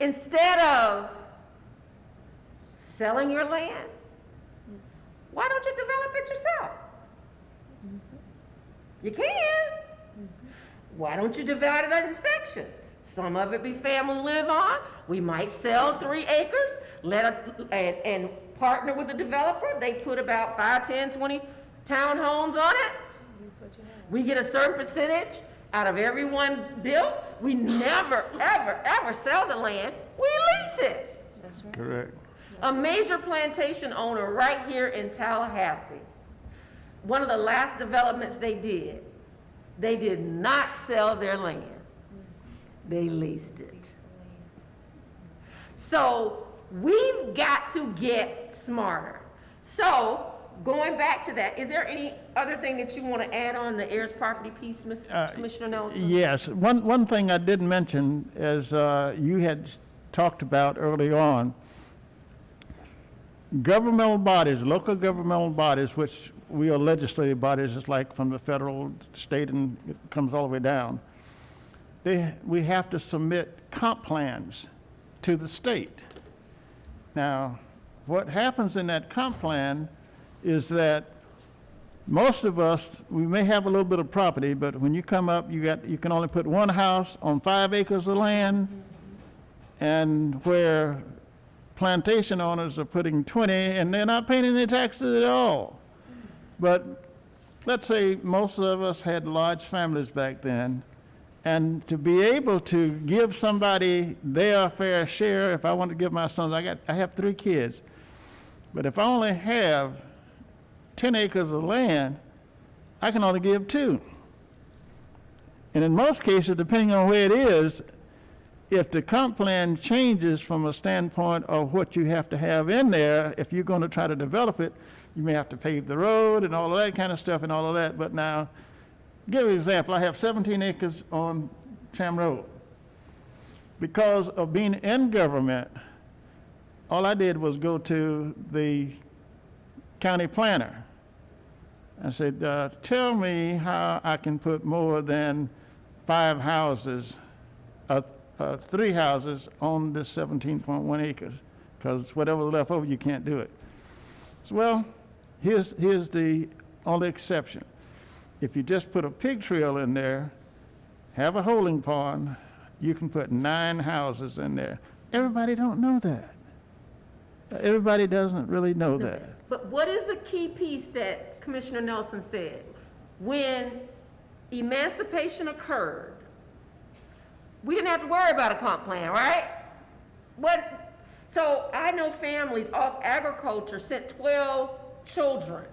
instead of selling your land, why don't you develop it yourself? You can. Why don't you divide it in sections? Some of it be family live on. We might sell 3 acres, and partner with a developer. They put about 5, 10, 20 townhomes on it. We get a certain percentage out of every one built. We never, ever, ever sell the land. We lease it. That's right. Correct. A major plantation owner right here in Tallahassee, one of the last developments they did not sell their land. They leased it. So we've got to get smarter. So going back to that, is there any other thing that you want to add on the heirs property piece, Mr. Commissioner Nelson? Yes. One thing I didn't mention is you had talked about early on, governmental bodies, local governmental bodies, which we are legislative bodies, just like from the federal, state, and it comes all the way down. we have to submit comp plans to the state. Now, what happens in that comp plan is that most of us, we may have a little bit of property, but when you come up, you can only put one house on 5 acres of land, and where plantation owners are putting 20, and they're not paying any taxes at all. But let's say most of us had large families back then, and to be able to give somebody their fair share, if I want to give my sons, I have 3 kids, but if I only have 10 acres of land, I can only give 2. And in most cases, depending on where it is, if the comp plan changes from a standpoint of what you have to have in there, if you're going to try to develop it, you may have to pave the road and all of that kind of stuff and all of that. But now, give you an example. I have 17 acres on Cham Road. Because of being in government, all I did was go to the county planner. I said, tell me how I can put more than 5 houses, 3 houses on this 17.1 acres, because whatever's left over, you can't do it. So, well, here's the only exception. If you just put a pig trail in there, have a holding pond, you can put 9 houses in there. Everybody don't know that. Everybody doesn't really know that. But what is the key piece that Commissioner Nelson said? When emancipation occurred, we didn't have to worry about a comp plan, right? So I know families off agriculture sent 12 children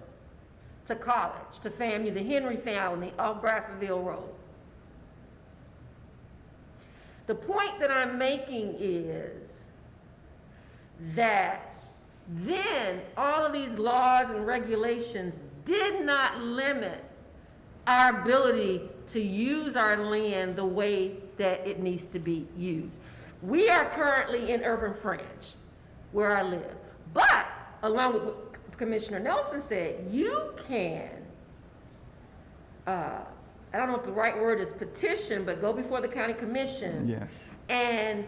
to college, to FAMU, the Henry family off Bradfordville Road. The point that I'm making is that then all of these laws and regulations did not limit our ability to use our land the way that it needs to be used. We are currently in urban fringe where I live, but along with what Commissioner Nelson said, you can, I don't know if the right word is petition, but go before the county commission and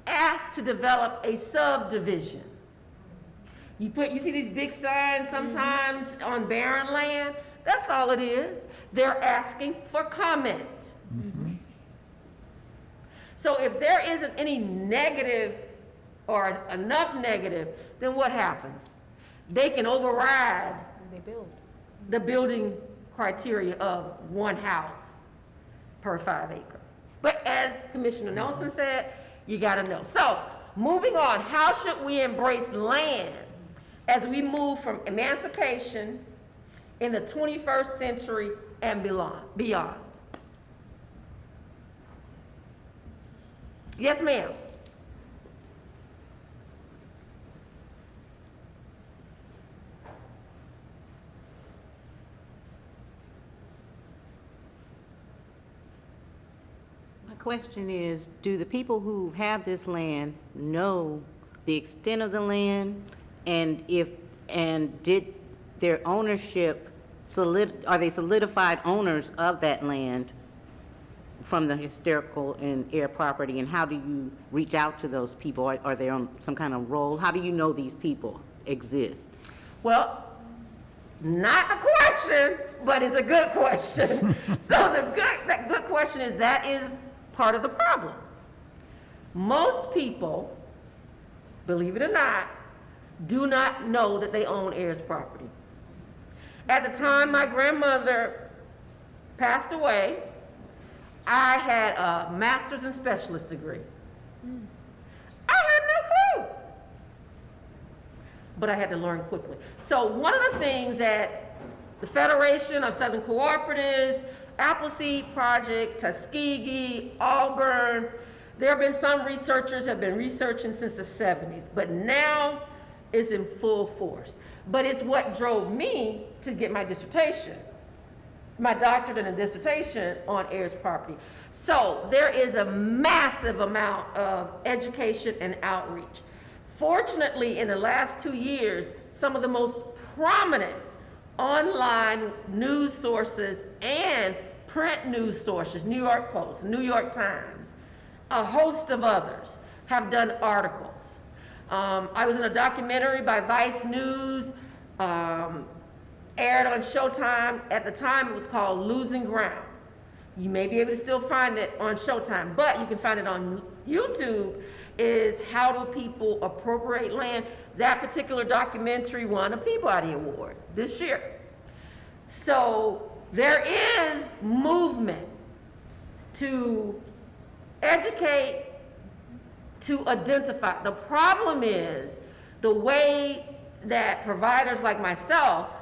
ask to develop a subdivision. You see these big signs sometimes on barren land? That's all it is. They're asking for comment. Mm-hmm. So if there isn't any negative or enough negative, then what happens? They can override the building criteria of 1 house per 5 acre. But as Commissioner Nelson said, you gotta know. So moving on, how should we embrace land as we move from emancipation in the 21st century and beyond? Yes, ma'am. My question is, do the people who have this land know the extent of the land, and did their ownership are they solidified owners of that land from the historical and Heir Property, and how do you reach out to those people? Are they on some kind of roll? How do you know these people exist? Well, not a question, but it's a good question. So that good question is, that is part of the problem. Most people, believe it or not, do not know that they own heirs property. At the time my grandmother passed away, I had a master's and specialist degree. I had no clue. But I had to learn quickly. So one of the things that the Federation of Southern Cooperatives, Appleseed Project, Tuskegee, Auburn, there have been some researchers have been researching since the 70s, but now it's in full force. But it's what drove me to get my dissertation, my doctorate and a dissertation on heirs property. So there is a massive amount of education and outreach. Fortunately, in the last 2 years, some of the most prominent online news sources and print news sources, New York Post, New York Times, a host of others have done articles. I was in a documentary by Vice News, aired on Showtime. At the time, it was called Losing Ground. You may be able to still find it on Showtime, but you can find it on YouTube, is How Do People Appropriate Land? That particular documentary won a Peabody Award this year. So there is movement to educate, to identify. The problem is the way that providers like myself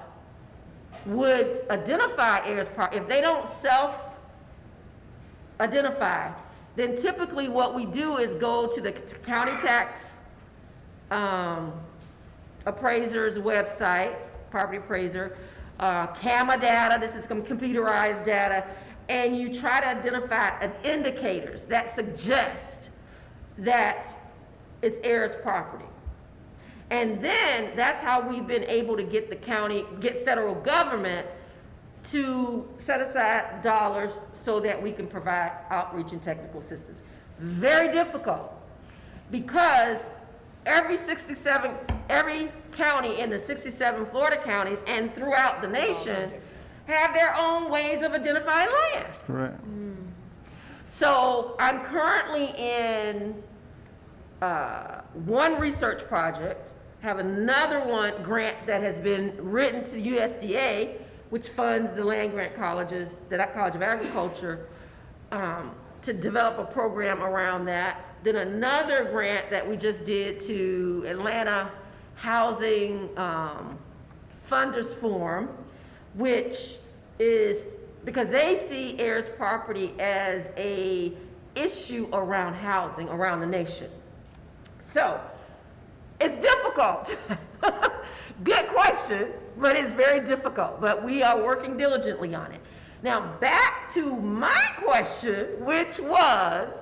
would identify heirs property. If they don't self-identify, then typically what we do is go to the county tax appraiser's website, property appraiser, CAMA data, this is computerized data, and you try to identify indicators that suggest that it's heirs property. And then that's how we've been able to get the county, get federal government to set aside dollars so that we can provide outreach and technical assistance. Very difficult, because every county in the 67 Florida counties and throughout the nation have their own ways of identifying land. Correct. So I'm currently in one research project, have another grant that has been written to USDA, which funds the land grant colleges, the College of Agriculture, to develop a program around that. Then another grant that we just did to Atlanta Housing Funders Forum, which is because they see heirs property as a issue around housing around the nation. So it's difficult. Good question, but it's very difficult. But we are working diligently on it. Now back to my question, which was,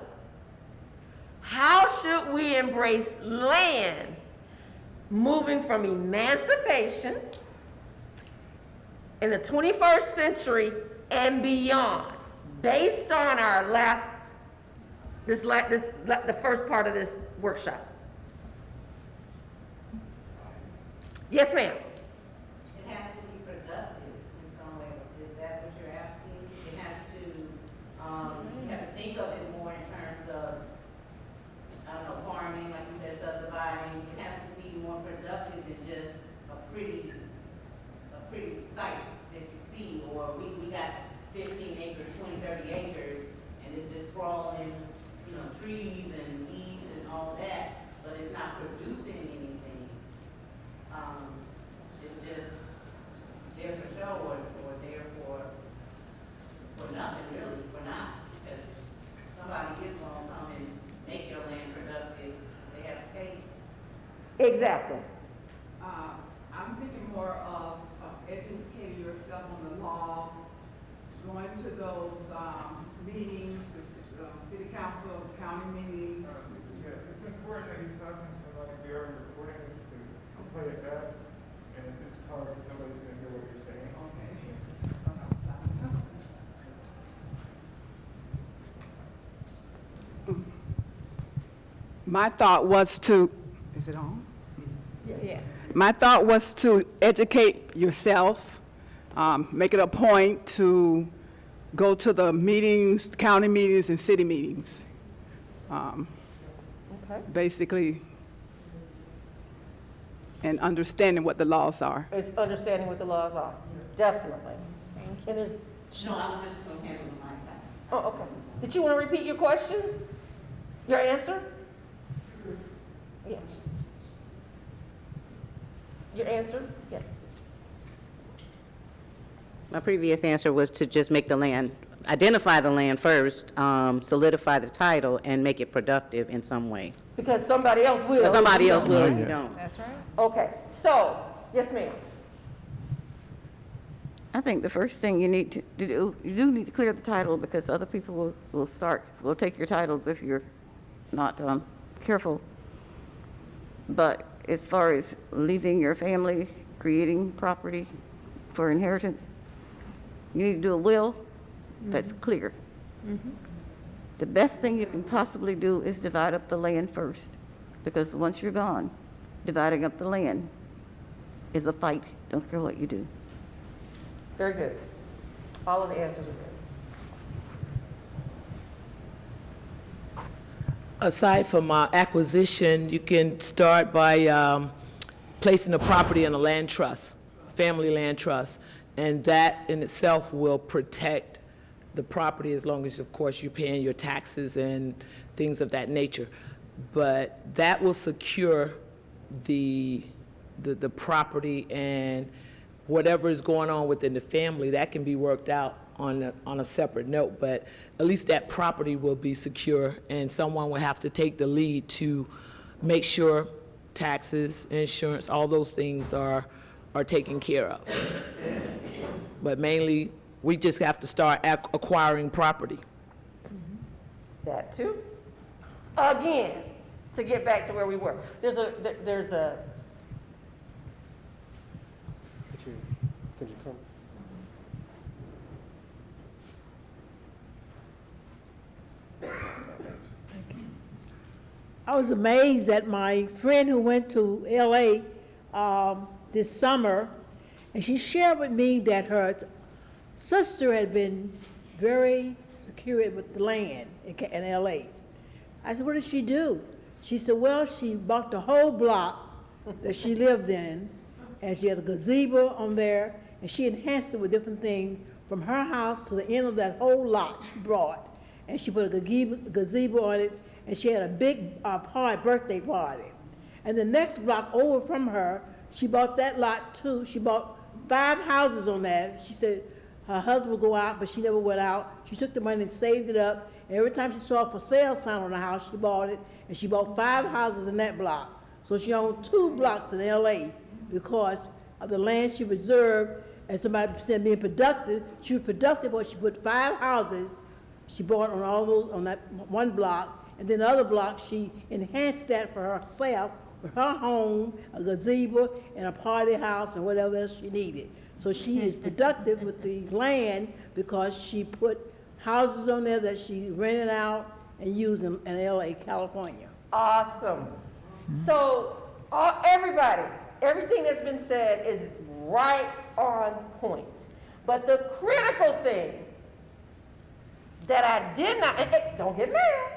how should we embrace land moving from emancipation in the 21st century and beyond, based on our the first part of this workshop? Yes, ma'am. It has to be productive in some way. Is that what you're asking? It has to, you have to think of it more in terms of, I don't know, farming, like you said, subdividing. It has to be more productive than just a pretty site that you see, or we got 15 acres, 20, 30 acres, and it's just sprawling, trees and weeds and all that, but it's not producing anything. It's just there for show or there for nothing, really, for not. Because somebody is going to come and make your land productive. They have to take it. Exactly. I'm thinking more of educating yourself on the laws, going to those meetings, the city council, county meetings. It's important that he's talking to somebody there and recording this to play it back, and if it's hard, somebody's going to hear what you're saying. Okay. My thought was to, is it on? Yeah. My thought was to educate yourself, make it a point to go to the meetings, county meetings and city meetings. Okay. Basically, and understanding what the laws are. It's understanding what the laws are, definitely. And there's, No, I was just going to handle my time. oh, okay. Did you want to repeat your question? Your answer? Yes. Your answer? Yes. My previous answer was to just make the land, identify the land first, solidify the title, and make it productive in some way. Because somebody else will. Because somebody else will, Oh, if you yeah. don't. That's right. Okay, so, yes, ma'am. I think the first thing you need to do, you do need to clear the title, because other people will take your titles if you're not careful. But as far as leaving your family, creating property for inheritance, you need to do a will, that's clear. The best thing you can possibly do is divide up the land first, because once you're gone, dividing up the land is a fight, don't care what you do. Very good. All of the answers are good. Aside from acquisition, you can start by placing the property in a land trust, family land trust, and that in itself will protect the property as long as, of course, you're paying your taxes and things of that nature. But that will secure the property, and whatever is going on within the family, that can be worked out on a separate note, but at least that property will be secure, and someone will have to take the lead to make sure taxes, insurance, all those things are taken care of. But mainly, we just have to start acquiring property. That too. Again, to get back to where we were. There's a Could you come? I was amazed at my friend who went to LA this summer, and she shared with me that her sister had been very secure with the land in LA. I said, what did she do? She said, well, she bought the whole block that she lived in, and she had a gazebo on there, and she enhanced it with different things from her house to the end of that whole lot she brought. And she put a gazebo on it, and she had a big birthday party. And the next block over from her, she bought that lot too. She bought 5 houses on that. She said her husband would go out, but she never went out. She took the money and saved it up. And every time she saw a for sale sign on the house, she bought it. And she bought 5 houses in that block. So she owned 2 blocks in LA because of the land she reserved. And somebody said being productive, she was productive, but she put 5 houses she bought on all those, on that one block. And then the other block, she enhanced that for herself, with her home, a gazebo, and a party house, and whatever else she needed. So she is productive with the land because she put houses on there that she rented out and used in LA, California. awesome. So everybody, everything that's been said is right on point. But the critical thing that I did not, don't get mad,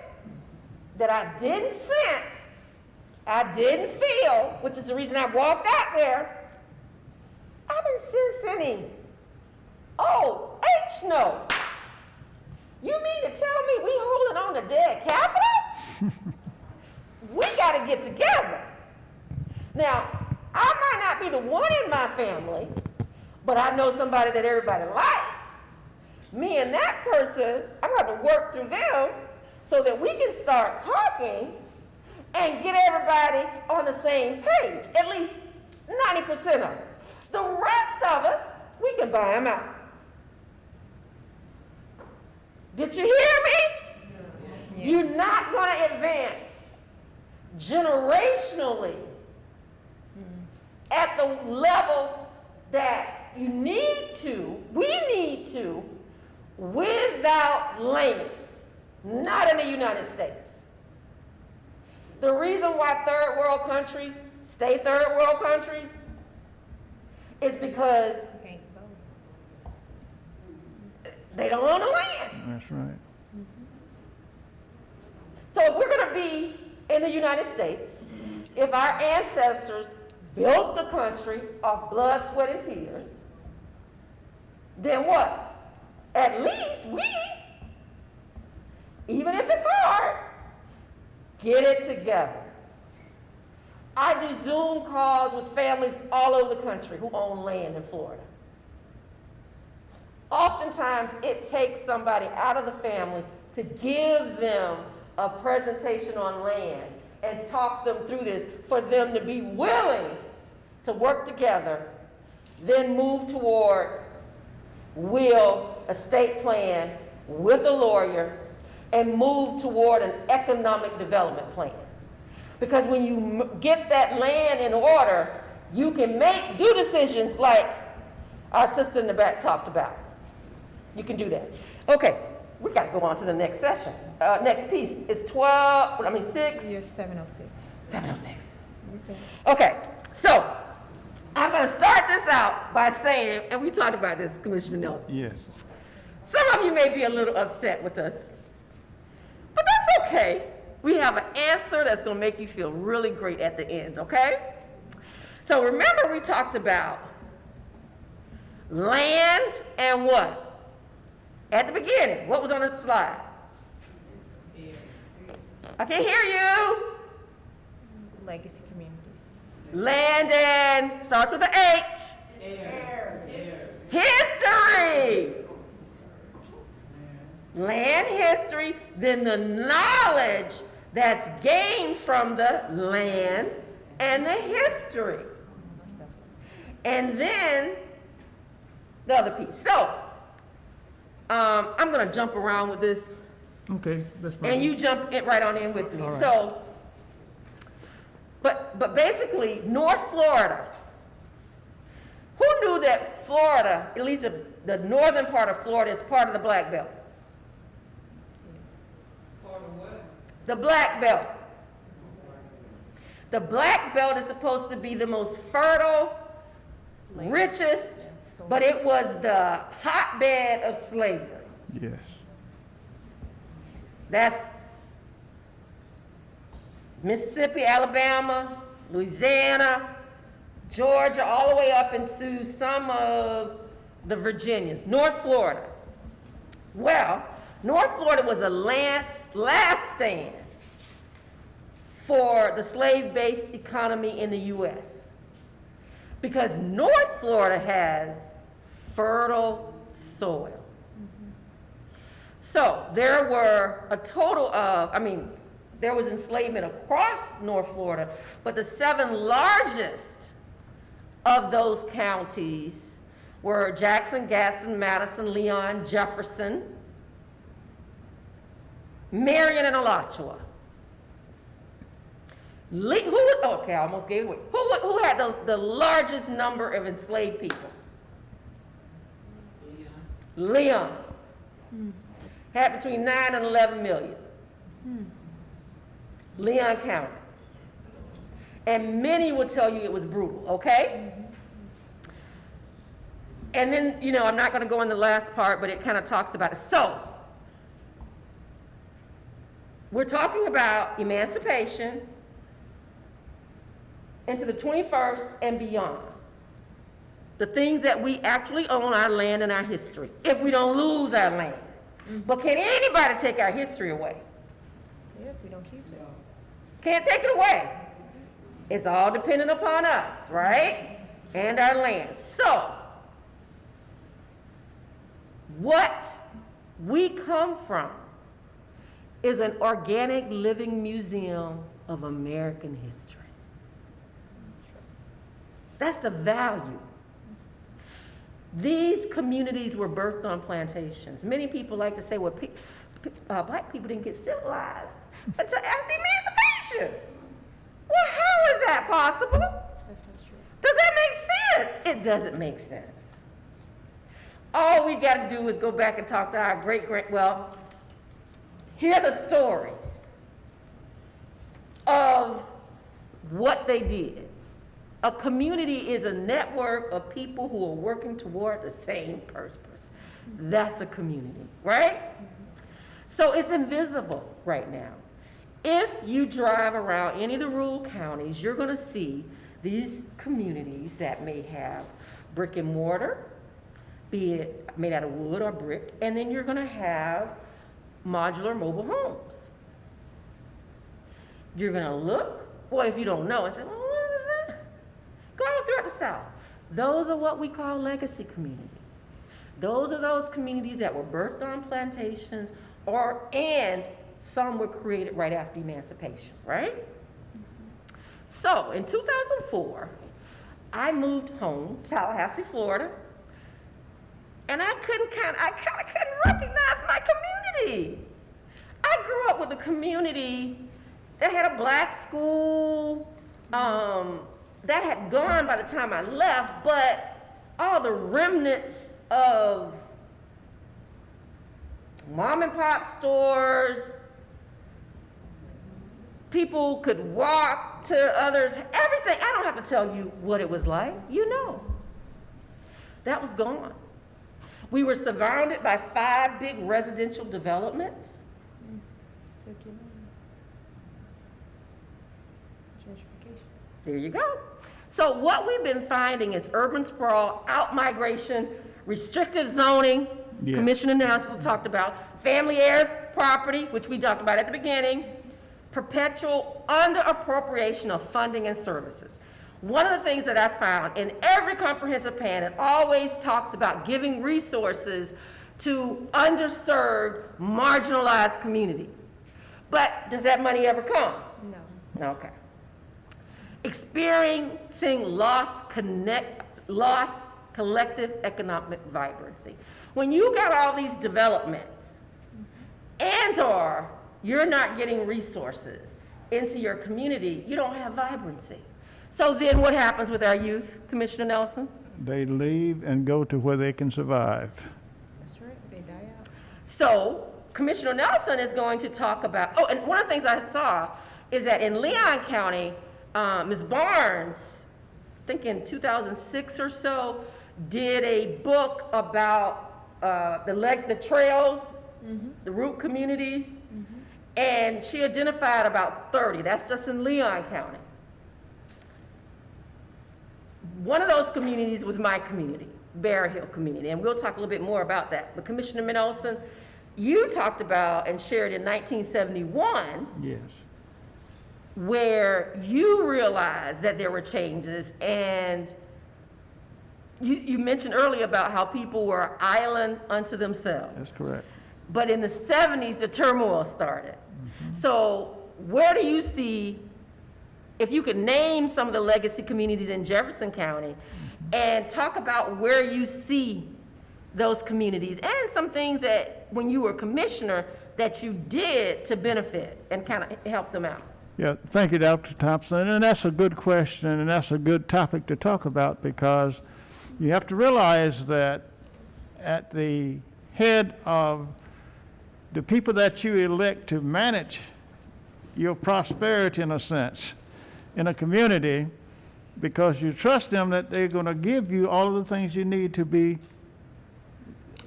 that I didn't sense, I didn't feel, which is the reason I walked out there, I didn't sense any, oh, no. You mean to tell me we holding on to dead capital? We got to get together. Now, I might not be the one in my family, but I know somebody that everybody likes. Me and that person, I'm going to work through them so that we can start talking and get everybody on the same page, at least 90% of us. The rest of us, we can buy them out. Did you hear me? Yes. You're not going to advance generationally at the level that you need to, we need to, without land, not in the United States. The reason why third world countries stay third world countries is because they don't own the land. That's right. So if we're going to be in the United States, if our ancestors built the country of blood, sweat, and tears, then what? At least we, even if it's hard, get it together. I do Zoom calls with families all over the country who own land in Florida. Oftentimes, it takes somebody out of the family to give them a presentation on land and talk them through this for them to be willing to work together, then move toward estate plan with a lawyer, and move toward an economic development plan. Because when you get that land in order, you can do decisions like our sister in the back talked about. You can do that. Okay, we got to go on to the next session. Next piece is 6. You're 706. 706. Okay, so I'm going to start this out by saying, and we talked about this, Commissioner Nelson. Yes. Some of you may be a little upset with us, but that's okay. We have an answer that's going to make you feel really great at the end, okay? So remember we talked about land and what? At the beginning, what was on the slide? I can't hear you. Legacy communities. Land and, starts with an H. History. Land history, then the knowledge that's gained from the land and the history. And then the other piece. So, I'm going to jump around with this. Okay, that's fine. And you jump it right on in with me. All right. So, but basically, North Florida. Who knew that Florida, at least the northern part of Florida, is part of the Black Belt? The Black Belt. The Black Belt is supposed to be the most fertile, richest, but it was the hotbed of slavery. Yes. That's Mississippi, Alabama, Louisiana, Georgia, all the way up into some of the Virginias, North Florida. Well, North Florida was a last stand for the slave-based economy in the U.S. because North Florida has fertile soil. So there were a total of, there was enslavement across North Florida, but the 7 largest of those counties were Jackson, Gaston, Madison, Leon, Jefferson, Marion, and Alachua. Okay, I almost gave it away. Who had the largest number of enslaved people? Leon. Had between 9 and 11 million. Leon County. And many will tell you it was brutal, okay? And then, I'm not going to go in the last part, but it kind of talks about it. So, we're talking about emancipation into the 21st and beyond. The things that we actually own, our land and our history, if we don't lose our land. But can anybody take our history away? Yeah, if we don't keep it. Can't take it away. It's all dependent upon us, right? And our land. So, what we come from is an organic living museum of American history. That's the value. These communities were birthed on plantations. Many people like to say, well, black people didn't get civilized until after emancipation. Well, how is that possible? That's not true. Does that make sense? It doesn't make sense. All we got to do is go back and talk to our hear the stories of what they did. A community is a network of people who are working toward the same purpose. That's a community, right? So it's invisible right now. If you drive around any of the rural counties, you're going to see these communities that may have brick and mortar, be it made out of wood or brick, and then you're going to have modular mobile homes. You're going to look, boy, if you don't know, and say, well, what is that? Go all throughout the South. Those are what we call legacy communities. Those are those communities that were birthed on plantations and some were created right after emancipation, right? So in 2004, I moved home to Tallahassee, Florida, and I kind of couldn't recognize my community. I grew up with a community that had a black school, that had gone by the time I left, but all the remnants of mom and pop stores. People could walk to others, everything. I don't have to tell you what it was like. You know. That was gone. We were surrounded by 5 big residential developments. There you go. So what we've been finding is urban sprawl, out-migration, restrictive zoning, Yeah. Commissioner Nelson talked about, family heirs property, which we talked about at the beginning, perpetual under-appropriation of funding and services. One of the things that I found in every comprehensive plan, it always talks about giving resources to underserved, marginalized communities. But does that money ever come? No. Okay. Experiencing lost collective economic vibrancy. When you got all these developments and/or you're not getting resources into your community, you don't have vibrancy. So then what happens with our youth, Commissioner Nelson? They leave and go to where they can survive. That's right, they die out. So Commissioner Nelson is going to talk about, oh, and one of the things I saw is that in Leon County, Ms. Barnes, I think in 2006 or so, did a book about the trails, the root communities, and she identified about 30. That's just in Leon County. One of those communities was my community, Bear Hill community, and we'll talk a little bit more about that. But Commissioner Nelson, you talked about and shared in 1971, Yes. where you realized that there were changes, and you mentioned earlier about how people were island unto themselves. That's correct. But in the 70s, the turmoil started. So where do you see, if you could name some of the legacy communities in Jefferson County and talk about where you see those communities and some things that when you were commissioner that you did to benefit and kind of help them out? Yeah, thank you, Dr. Thompson. And that's a good question, and that's a good topic to talk about, because you have to realize that at the head of the people that you elect to manage your prosperity, in a sense, in a community, because you trust them that they're going to give you all of the things you need to be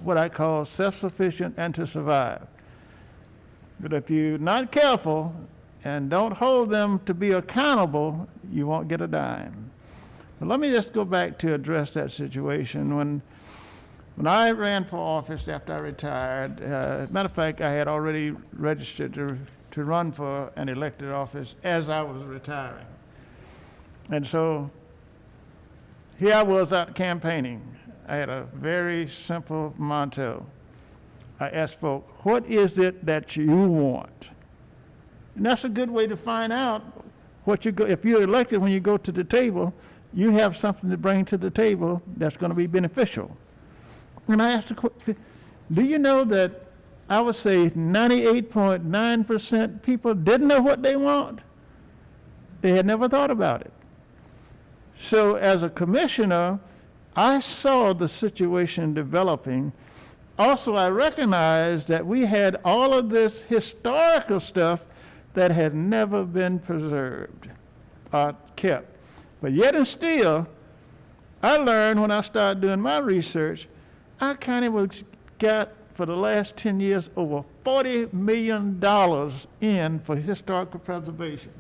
what I call self-sufficient and to survive. But if you're not careful and don't hold them to be accountable, you won't get a dime. But let me just go back to address that situation. When I ran for office after I retired, as a matter of fact, I had already registered to run for an elected office as I was retiring. And so here I was out campaigning. I had a very simple motto. I asked folk, what is it that you want? And that's a good way to find out what you go. If you're elected, when you go to the table, you have something to bring to the table that's going to be beneficial. And I asked the question, do you know that I would say 98.9% people didn't know what they want? They had never thought about it. So as a commissioner, I saw the situation developing. Also, I recognized that we had all of this historical stuff that had never been preserved or kept. But yet and still, I learned when I started doing my research, our county got, for the last 10 years, over $40 million in for historical preservation.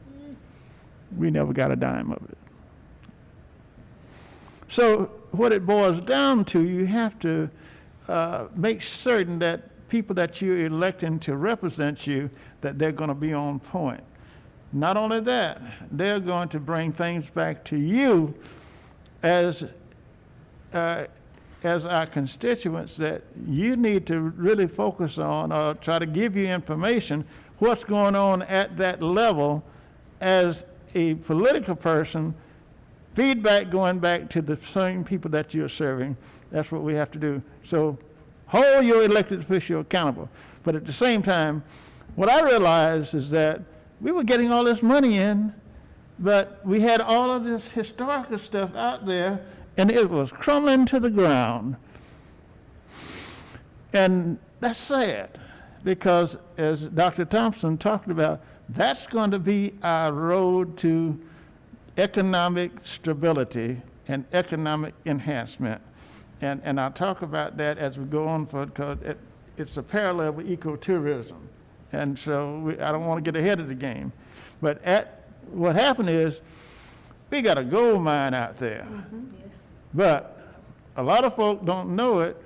We never got a dime of it. So what it boils down to, you have to make certain that people that you're electing to represent you, that they're going to be on point. Not only that, they're going to bring things back to you as our constituents that you need to really focus on, or try to give you information, what's going on at that level as a political person, feedback going back to the same people that you're serving. That's what we have to do. So hold your elected official accountable. But at the same time, what I realized is that we were getting all this money in, but we had all of this historical stuff out there, and it was crumbling to the ground. And that's sad. because as Dr. Thompson talked about, that's going to be our road to economic stability and economic enhancement. And I'll talk about that as we go on, because it's a parallel with ecotourism. And so I don't want to get ahead of the game. But what happened is, we got a gold mine out there. Yes. But a lot of folk don't know it,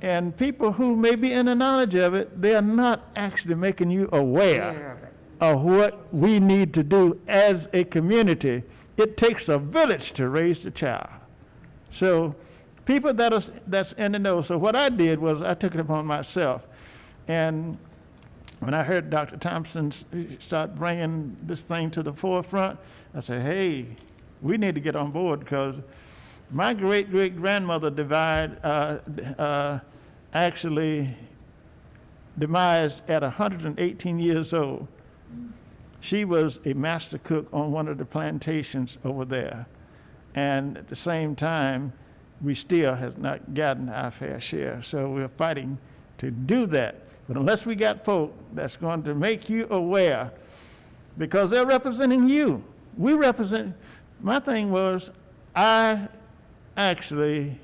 and people who may be in the knowledge of it, they're not actually making you aware of what we need to do as a community. It takes a village to raise the child. So people that's in the know. So what I did was I took it upon myself. And when I heard Dr. Thompson start bringing this thing to the forefront, I said, hey, we need to get on board, because my great-great-grandmother actually demised at 118 years old. She was a master cook on one of the plantations over there. And at the same time, we still have not gotten our fair share. So we're fighting to do that. But unless we got folk that's going to make you aware, because they're representing you. We represent, my thing was, I actually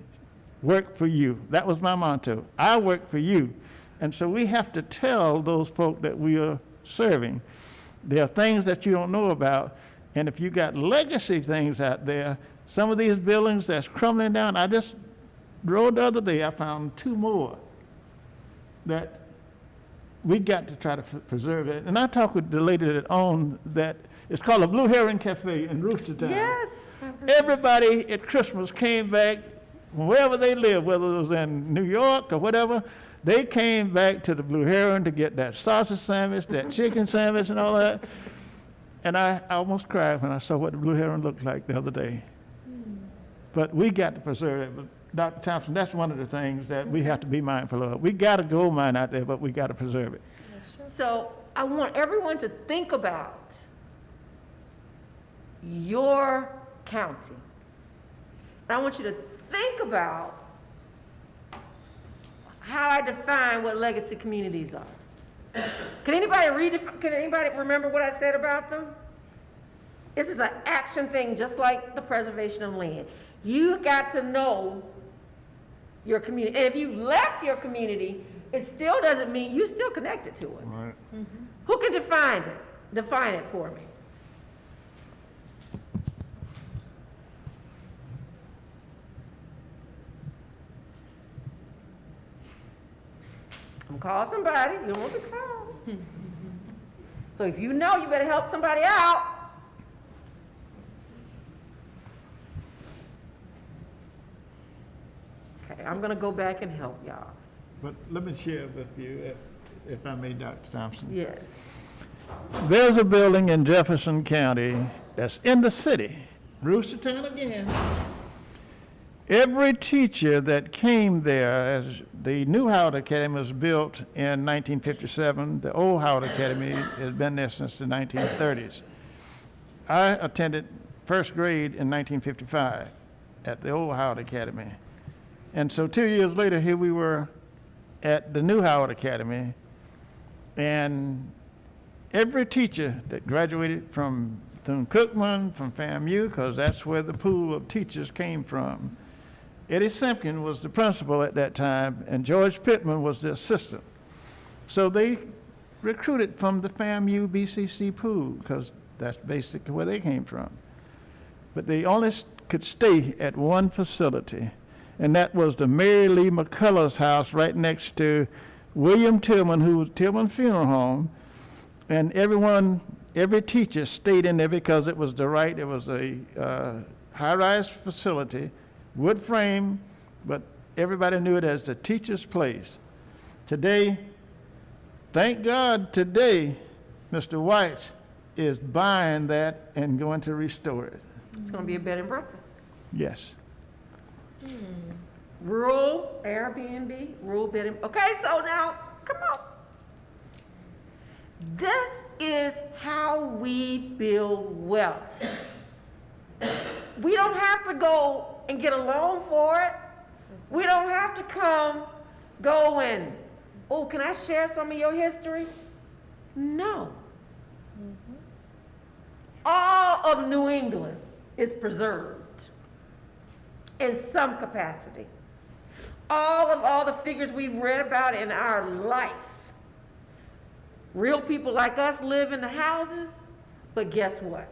work for you. That was my motto. I work for you. And so we have to tell those folk that we are serving. There are things that you don't know about. And if you got legacy things out there, some of these buildings that's crumbling down, I just rode the other day, I found 2 more that we got to try to preserve it. And I talked with the lady that owned that. It's called a Blue Heron Cafe in Roostertown. Yes. Everybody at Christmas came back from wherever they lived, whether it was in New York or whatever. They came back to the Blue Heron to get that sausage sandwich, that chicken sandwich and all that. And I almost cried when I saw what the Blue Heron looked like the other day. But we got to preserve it. But Dr. Thompson, that's one of the things that we have to be mindful of. We got a gold mine out there, but we got to preserve it. So I want everyone to think about your county. And I want you to think about how I define what legacy communities are. Can anybody remember what I said about them? This is an action thing, just like the preservation of land. You got to know your community. And if you left your community, it still doesn't mean you're still connected to it. Right. Mm-hmm. Who can define it? Define it for me. I'm calling somebody. You don't want to call. So if you know, you better help somebody out. Okay, I'm going to go back and help y'all. But let me share with you, if I may, Dr. Thompson. Yes. There's a building in Jefferson County that's in the city, Roostertown again. Every teacher that came there, as the new Howard Academy was built in 1957, the old Howard Academy has been there since the 1930s. I attended first grade in 1955 at the old Howard Academy. And so 2 years later, here we were at the new Howard Academy, and every teacher that graduated from Thune-Cookman, from FAMU, because that's where the pool of teachers came from. Eddie Simpkin was the principal at that time, and George Pittman was the assistant. So they recruited from the FAMU BCC pool, because that's basically where they came from. But they only could stay at one facility, and that was the Mary Lee McCullough's house right next to William Tillman, who was Tillman Funeral Home. And every teacher stayed in there because it was it was a high-rise facility, wood frame, but everybody knew it as the teacher's place. Today, thank God today, Mr. White is buying that and going to restore it. It's going to be a bed and breakfast. Yes. Rural Airbnb, rural bed and, okay, so now, come on. This is how we build wealth. We don't have to go and get a loan for it. We don't have to go and Oh, can I share some of your history? No. All of New England is preserved in some capacity. All the figures we've read about in our life. Real people like us live in the houses, but guess what?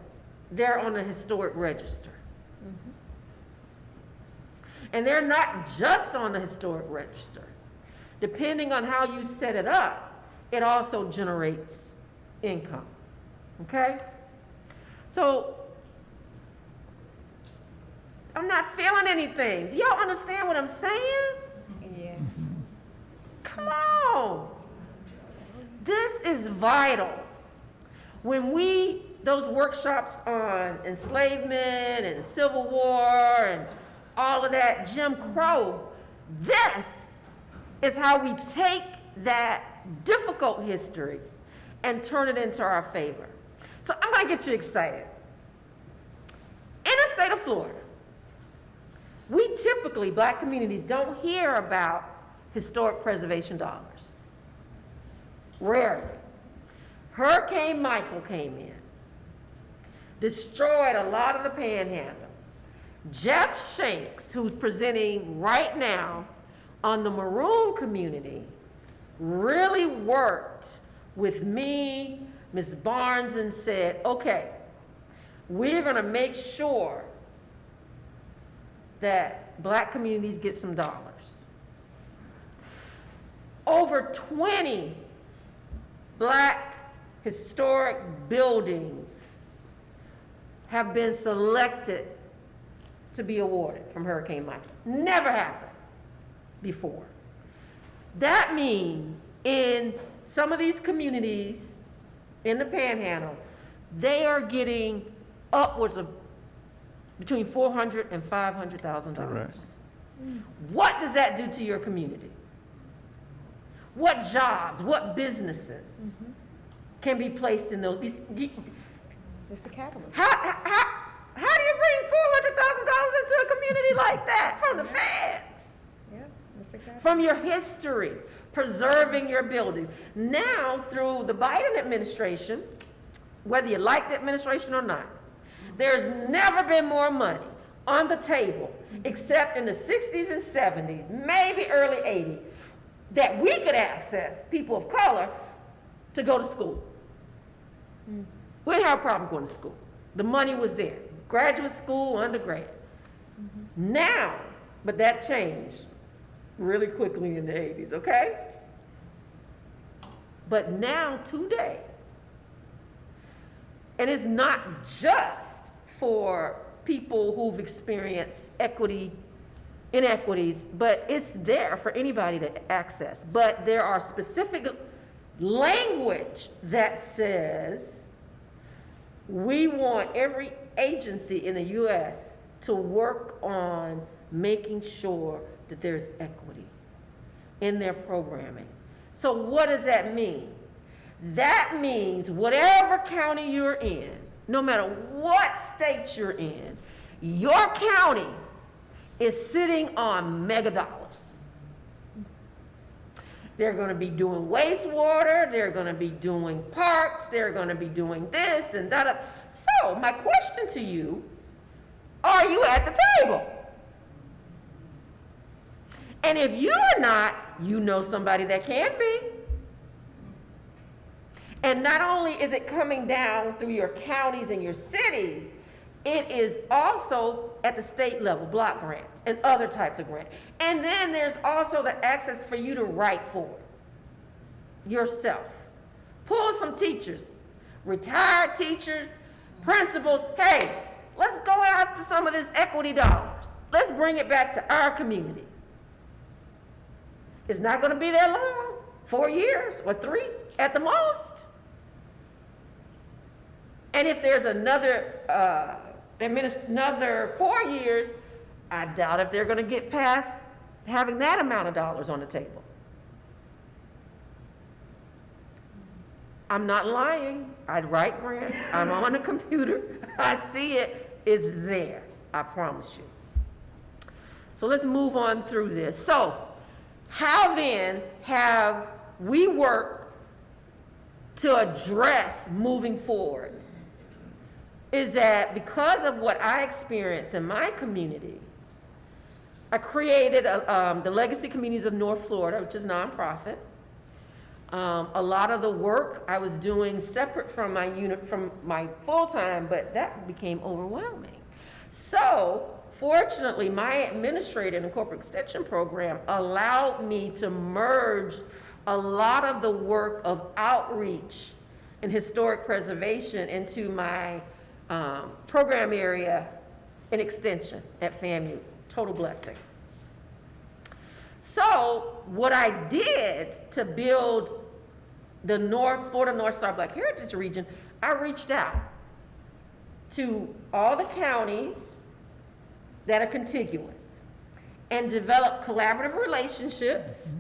They're on the historic register. And they're not just on the historic register. Depending on how you set it up, it also generates income. Okay? So, I'm not feeling anything. Do y'all understand what I'm saying? Yes. Come on. This is vital. When those workshops on enslavement and Civil War and all of that, Jim Crow, this is how we take that difficult history and turn it into our favor. So I'm going to get you excited. In the state of Florida, we typically, black communities, don't hear about historic preservation dollars. Rarely. Hurricane Michael came in, destroyed a lot of the panhandle. Jeff Shanks, who's presenting right now on the Maroon community, really worked with me, Ms. Barnes, and said, okay, we're gonna make sure that black communities get some dollars. Over 20 black historic buildings have been selected to be awarded from Hurricane Michael. Never happened before. That means in some of these communities in the Panhandle, they are getting upwards of between $400,000 and $500,000. Correct. What does that do to your community? What jobs, what businesses can be placed in those? It's a catalyst. How do you bring $400,000 into a community like that from the feds? Yeah, it's a catalyst. From your history, preserving your building. Now, through the Biden administration, whether you like the administration or not, there's never been more money on the table, except in the 60s and 70s, maybe early 80s, that we could access, people of color, to go to school. We didn't have a problem going to school. The money was there. Graduate school, undergrad. Now, but that changed really quickly in the 80s, okay? But now, today, and it's not just for people who've experienced inequities, but it's there for anybody to access. But there are specific language that says we want every agency in the U.S. to work on making sure that there's equity in their programming. So what does that mean? That means whatever county you're in, no matter what state you're in, your county is sitting on mega dollars. They're going to be doing wastewater, they're going to be doing parks, they're going to be doing this and that. So my question to you, are you at the table? And if you are not, you know somebody that can be. And not only is it coming down through your counties and your cities, it is also at the state level, block grants and other types of grants. And then there's also the access for you to write for it yourself. Pull some teachers, retired teachers, principals. Hey, let's go after some of this equity dollars. Let's bring it back to our community. It's not going to be there long, 4 years or 3 at the most. And if there's another 4 years, I doubt if they're going to get past having that amount of dollars on the table. I'm not lying. I'd write grants. I'm on the computer. I see it. It's there. I promise you. So let's move on through this. So how then have we work to address moving forward is that because of what I experienced in my community, I created the Legacy Communities of North Florida, which is a nonprofit. A lot of the work I was doing separate from my unit, from my full-time, but that became overwhelming. So, fortunately, my administrative and corporate extension program allowed me to merge a lot of the work of outreach and historic preservation into my program area in extension at FAMU. Total blessing. So what I did to build the Florida North Star Black Heritage Region, I reached out to all the counties that are contiguous and developed collaborative relationships.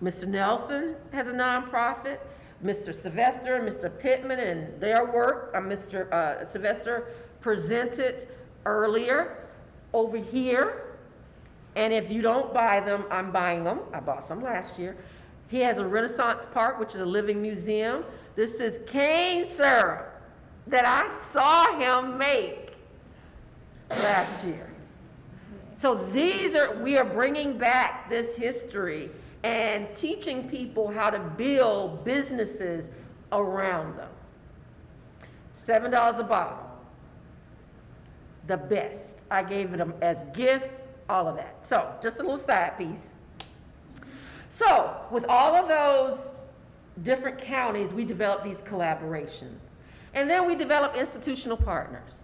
Mr. Nelson has a nonprofit, Mr. Sylvester and Mr. Pittman and their work, Mr. Sylvester presented earlier over here. And if you don't buy them, I'm buying them. I bought some last year. He has a Renaissance Park, which is a living museum. This is cane syrup that I saw him make last year. So we are bringing back this history and teaching people how to build businesses around them. $7 a bottle. The best. I gave them as gifts, all of that. So, just a little side piece. So, with all of those different counties, we developed these collaborations. And then we developed institutional partners.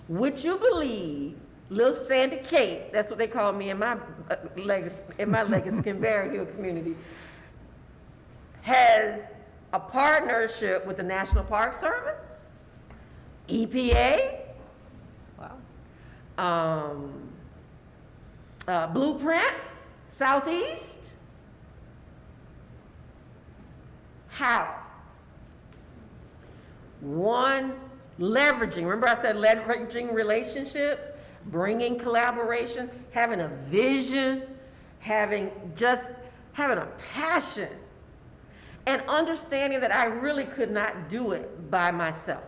Would you believe Little Sandy Cape, that's what they call me in my Legacy Canberra Hill community, has a partnership with the National Park Service, EPA, Blueprint, Southeast. How? One, leveraging. Remember I said leveraging relationships, bringing collaboration, having a vision, having a passion, and understanding that I really could not do it by myself.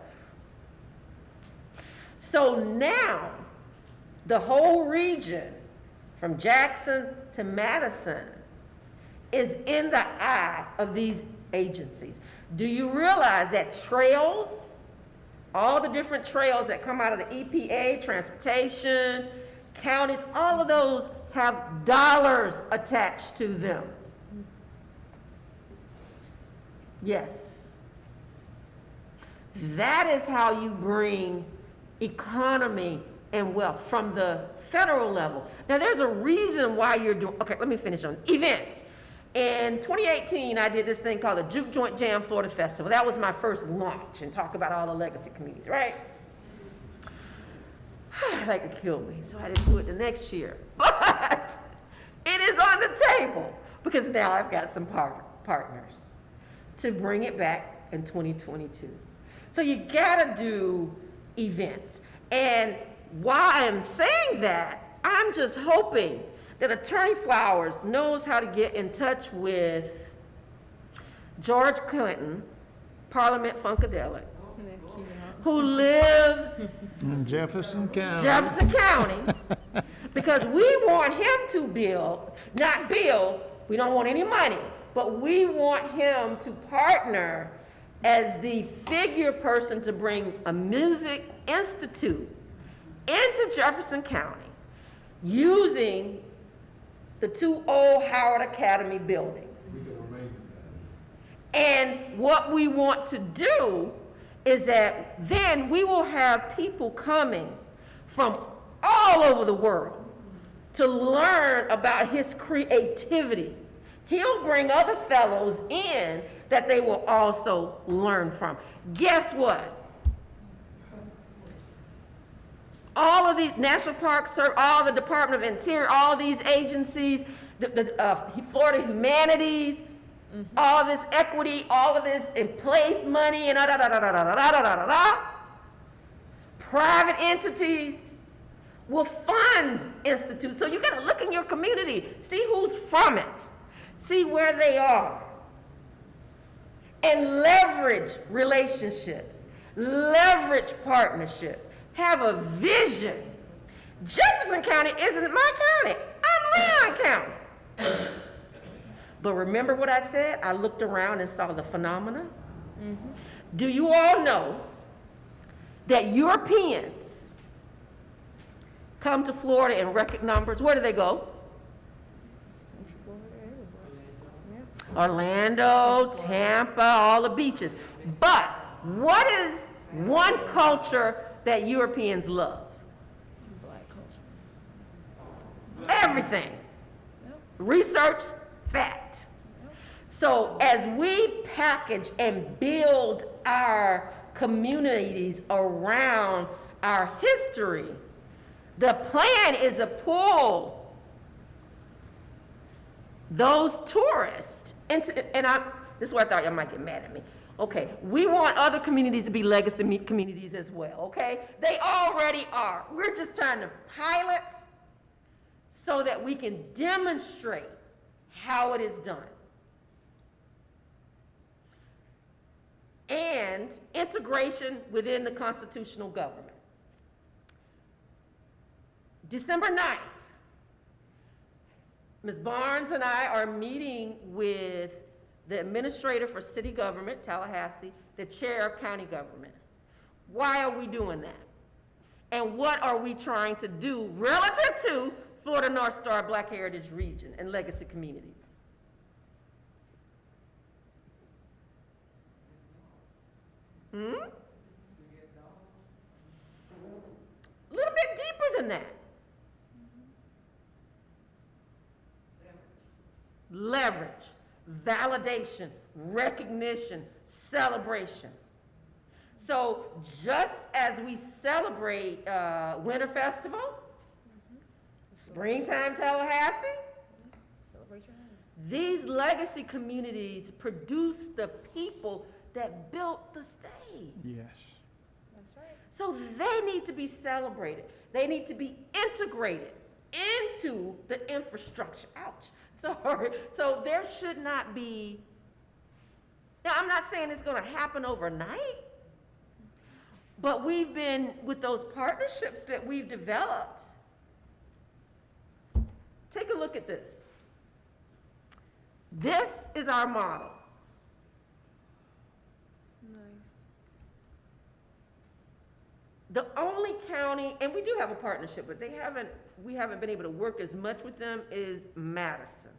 So now, the whole region, from Jackson to Madison, is in the eye of these agencies. Do you realize that trails, all the different trails that come out of the EPA, transportation, counties, all of those have dollars attached to them? Yes. That is how you bring economy and wealth from the federal level. Now there's a reason why you're doing, okay, let me finish on events. In 2018, I did this thing called the Juke Joint Jam Florida Festival. That was my first launch and talk about all the legacy communities, right? That could kill me, so I didn't do it the next year. But it is on the table because now I've got some partners to bring it back in 2022. So you gotta do events. And while I'm saying that, I'm just hoping that Attorney Flowers knows how to get in touch with George Clinton, Parliament Funkadelic, who lives in Jefferson County. Because we want him to build, not build, we don't want any money, but we want him to partner as the figure person to bring a music institute into Jefferson County using the two old Howard Academy buildings. And what we want to do is that then we will have people coming from all over the world to learn about his creativity. He'll bring other fellows in that they will also learn from. Guess what? All of the National Park Service, all the Department of Interior, all these agencies, the Florida Humanities, all this equity, all of this in place money, and private entities will fund institutes. So you got to look in your community, see who's from it, see where they are, and leverage relationships, leverage partnerships, have a vision. Jefferson County isn't my county. I'm Leon County. But remember what I said? I looked around and saw the phenomena. Do you all know that Europeans come to Florida in record numbers? Where do they go? Orlando, Tampa, all the beaches. But what is one culture that Europeans love? Black culture. Everything. Research, fact. So as we package and build our communities around our history, the plan is to pull those tourists into, this is where I thought y'all might get mad at me. Okay, we want other communities to be legacy communities as well, okay? They already are. We're just trying to pilot so that we can demonstrate how it is done. And integration within the constitutional government. December 9th, Ms. Barnes and I are meeting with the administrator for city government, Tallahassee, the chair of county government. Why are we doing that? And what are we trying to do relative to Florida North Star Black Heritage Region and legacy communities? A little bit deeper than that. Leverage, validation, recognition, celebration. So just as we celebrate Winter Festival, Springtime Tallahassee, these legacy communities produce the people that built the state. Yes. That's right. So they need to be celebrated. They need to be integrated into the infrastructure. Ouch. Sorry. So there should not be, now I'm not saying it's going to happen overnight, but we've been, with those partnerships that we've developed, take a look at this. This is our model. The only county, and we do have a partnership, but we haven't been able to work as much with them, is Madison.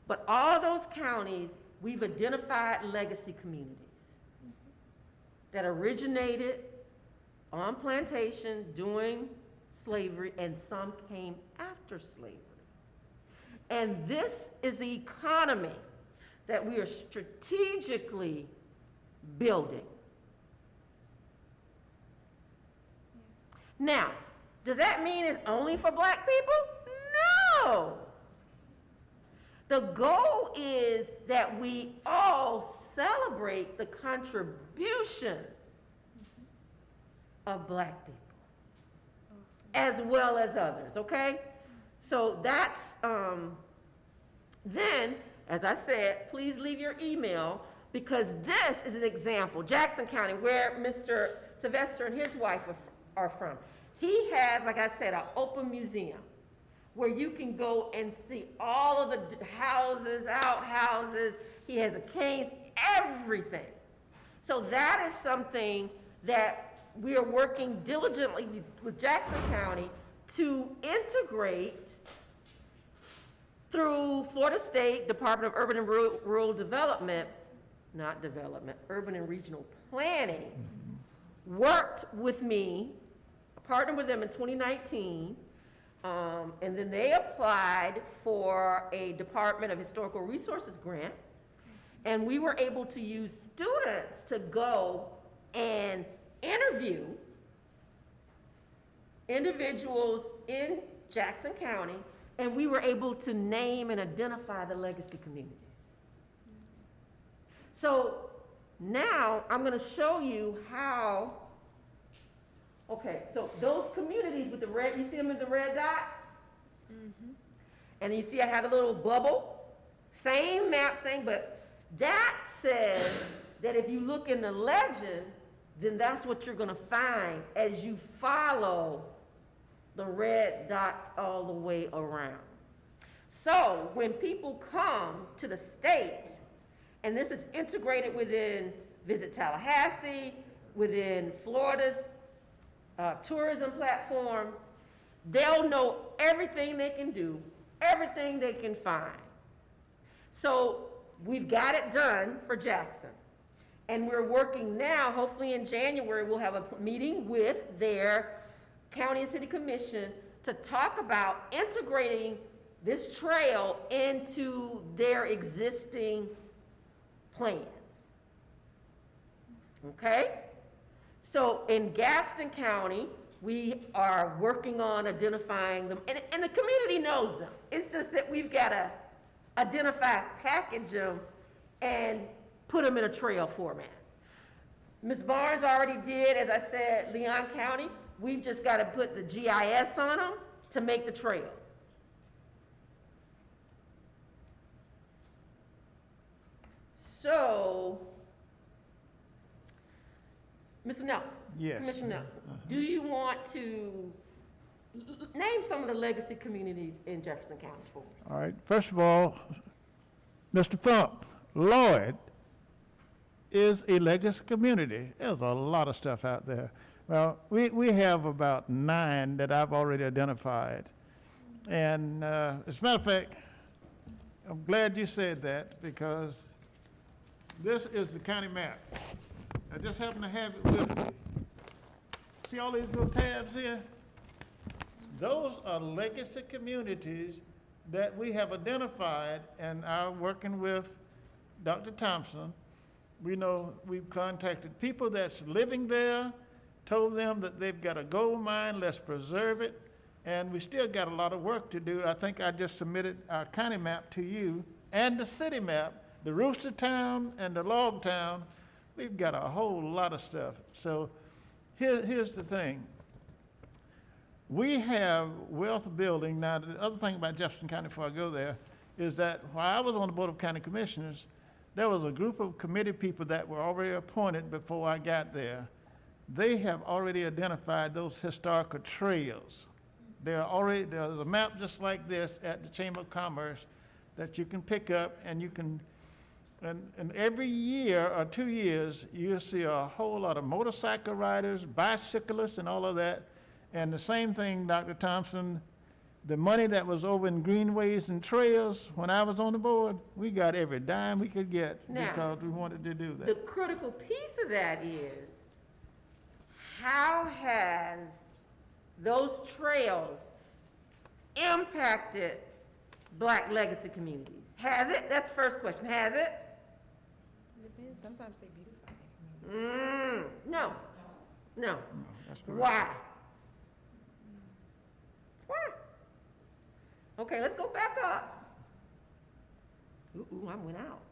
But all those counties, we've identified legacy communities that originated on plantation during slavery, and some came after slavery. And this is the economy that we are strategically building. Now, does that mean it's only for Black people? No. The goal is that we all celebrate the contributions of Black people, as well as others, okay? So that's, then, as I said, please leave your email, because this is an example. Jackson County, where Mr. Sylvester and his wife are from. He has, like I said, an open museum where you can go and see all of the houses, outhouses. He has a cane, everything. So that is something that we are working diligently with Jackson County to integrate through Florida State Department of Urban and Rural Development, not development, urban and regional planning, worked with me, partnered with them in 2019, and then they applied for a Department of Historical Resources grant, and we were able to use students to go and interview individuals in Jackson County, and we were able to name and identify the legacy communities. So now I'm going to show you how. Okay, so those communities with the red, you see them in the red dots? And you see I have a little bubble. Same map, but that's says that if you look in the legend, then that's what you're gonna find as you follow the red dots all the way around. So when people come to the state, and this is integrated within Visit Tallahassee, within Florida's tourism platform, they'll know everything they can do, everything they can find. So we've got it done for Jackson. And we're working now, hopefully in January, we'll have a meeting with their county and city commission to talk about integrating this trail into their existing plans. Okay? So in Gaston County, we are working on identifying them, and the community knows them. It's just that we've got to identify, package them, and put them in a trail format. Ms. Barnes already did, as I said, Leon County. We've just got to put the GIS on them to make the trail. So, Mr. Nelson. Yes. Commissioner Nelson, do you want to name some of the legacy communities in Jefferson County for us? All right, first of all, Mr. Funk, Lloyd is a legacy community. There's a lot of stuff out there. Well, we have about 9 that I've already identified. And as a matter of fact, I'm glad you said that, because this is the county map. I just happen to have it with me. See all these little tabs here? Those are legacy communities that we have identified and are working with Dr. Thompson. We know we've contacted people that's living there, told them that they've got a gold mine, let's preserve it, and we still got a lot of work to do. I think I just submitted our county map to you and the city map, the Rooster Town and the Log Town. We've got a whole lot of stuff. So here's the thing. We have wealth building. Now, the other thing about Jefferson County before I go there is that while I was on the Board of County Commissioners, there was a group of committee people that were already appointed before I got there. They have already identified those historical trails. There's a map just like this at the Chamber of Commerce that you can pick up, and you can, and every year or 2 years, you'll see a whole lot of motorcycle riders, bicyclists, and all of that. And the same thing, Dr. Thompson, the money that was over in greenways and trails, when I was on the board, we got every dime we could get because we wanted to do that. The critical piece of that is, how has those trails impacted Black legacy communities? Has it? That's the first question. Has it? Depends. Sometimes they beautify their community. No. No. That's correct. Why? Why? Okay, let's go back up. Ooh, I went out.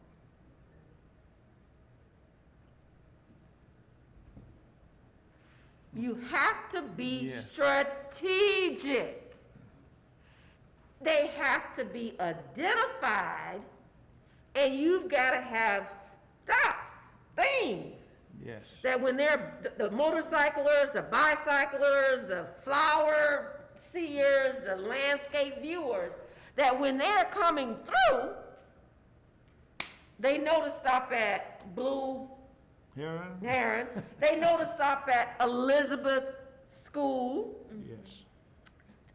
You have to be strategic. They have to be identified, and you've got to have stuff, things. Yes. That when they're the motorcyclers, the bicyclers, the flower seers, the landscape viewers, that when they're coming through, they know to stop at Blue Heron. They know to stop at Elizabeth School. Yes.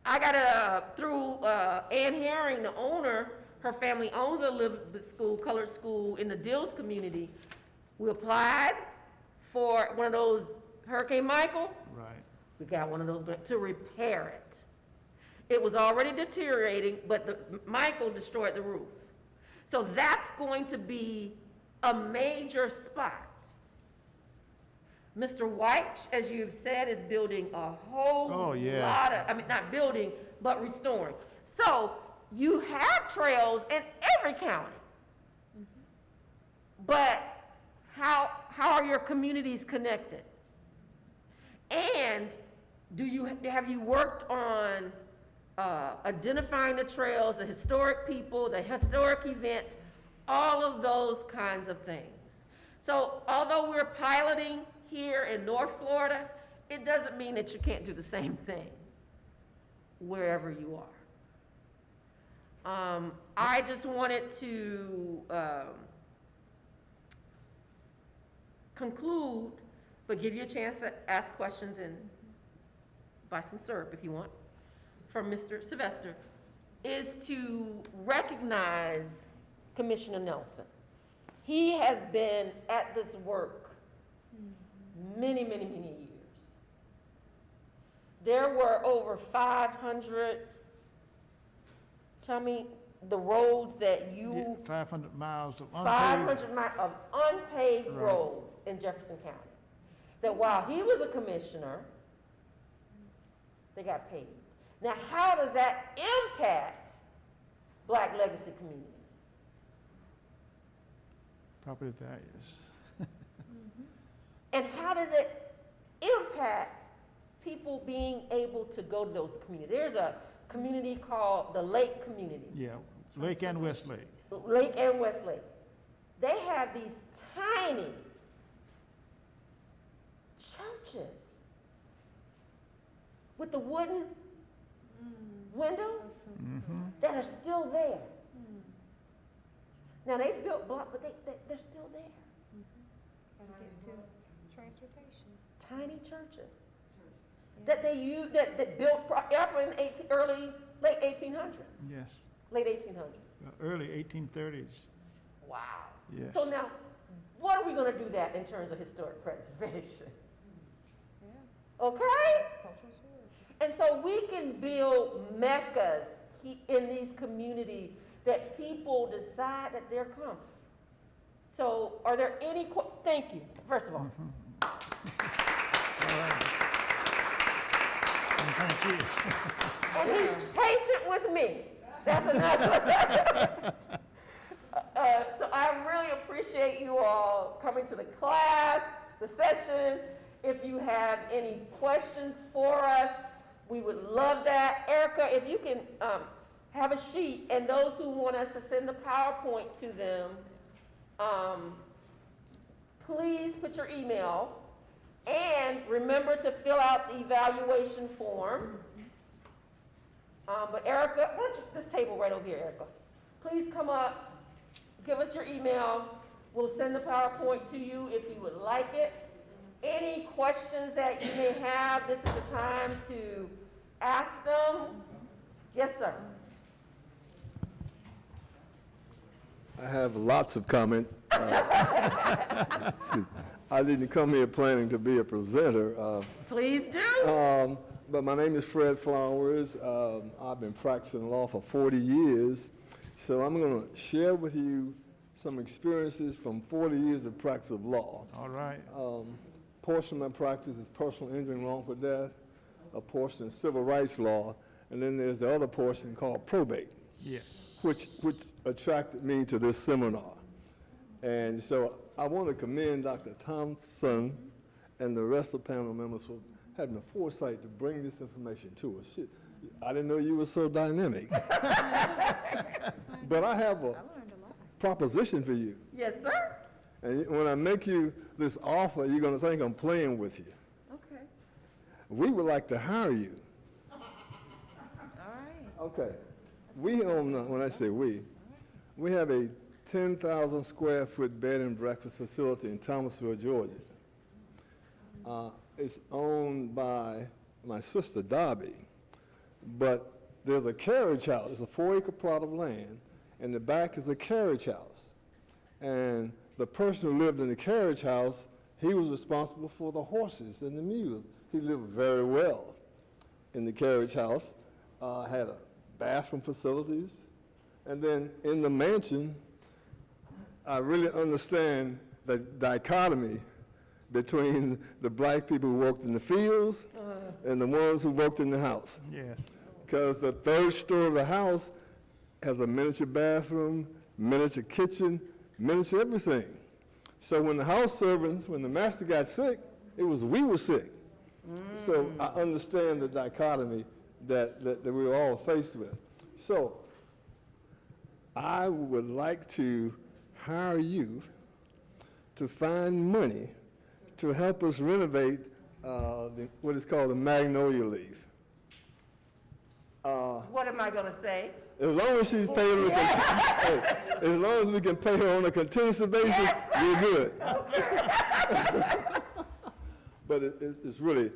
I got through Ann Herring, the owner, her family owns Elizabeth School, colored school in the Dills community. We applied for one of those Hurricane Michael. Right. We got one of those to repair it. It was already deteriorating, but the Michael destroyed the roof. So that's going to be a major spot. Mr. White, as you've said, is building a whole lot of, not building, but restoring. So you have trails in every county. But how are your communities connected? And have you worked on identifying the trails, the historic people, the historic events, all of those kinds of things? So although we're piloting here in North Florida, it doesn't mean that you can't do the same thing wherever you are. I just wanted to conclude, but give you a chance to ask questions and buy some syrup if you want, from Mr. Sylvester, is to recognize Commissioner Nelson. He has been at this work many, many, many years. There were over 500, tell me the roads that you... 500 miles of unpaved. 500 miles of unpaved Right. roads in Jefferson County. That while he was a commissioner, they got paid. Now, how does that impact Black legacy communities? Property values. And how does it impact people being able to go to those communities? There's a community called the Lake Community. Yeah, Lake and Westlake. Lake and Westlake. They have these tiny churches with the wooden windows that are still there. Now they built block, but they're still there. Gotta get to transportation. Tiny churches that they use that built up in late 1800s. Yes, Late 1800s. early 1830s. Wow. Yes. So now, what are we going to do that in terms of historic preservation? Yeah. Okay? Cultural stewardship. And so we can build meccas in these communities that people decide that they're coming. So are there any, thank you, first of all. All right. And thank you. And he's patient with me. That's another. So I really appreciate you all coming to the class, the session. If you have any questions for us, we would love that. Erica, if you can have a sheet, and those who want us to send the PowerPoint to them, please put your email, and remember to fill out the evaluation form. But Erica, why don't you, this table right over here, Erica. Please come up, give us your email. We'll send the PowerPoint to you if you would like it. Any questions that you may have, this is the time to ask them. Yes, sir. I have lots of comments. Excuse me. I didn't come here planning to be a presenter. Please do. But my name is Fred Flowers. I've been practicing law for 40 years. So I'm going to share with you some experiences from 40 years of practice of law. All right. Portion of my practice is personal injury and wrongful death, a portion is civil rights law, and then there's the other portion called probate. Yes. Which attracted me to this seminar. And so I want to commend Dr. Thompson and the rest of the panel members for having the foresight to bring this information to us. Shit, I didn't know you were so dynamic. But I have a proposition for you. Yes, sir. And when I make you this offer, you're going to think I'm playing with you. Okay. We would like to hire you. All right. Okay. We own, when I say we have a 10,000 square foot bed and breakfast facility in Thomasville, Georgia. It's owned by my sister Darby, but there's a carriage house. It's a 4-acre plot of land, and the back is a carriage house. And the person who lived in the carriage house, he was responsible for the horses and the mules. He lived very well in the carriage house, had a bathroom facilities, and then in the mansion, I really understand the dichotomy between the black people who worked in the fields and the ones who worked in the house. Yes. Because the third story of the house has a miniature bathroom, miniature kitchen, miniature everything. So when the house servants, when the master got sick, it was we were sick. So I understand the dichotomy that we were all faced with. So I would like to hire you to to find money to help us renovate what is called the magnolia leaf. What am I gonna say? As long as she's paying on as long as we can pay her on a continuous basis, we're good. But it's really,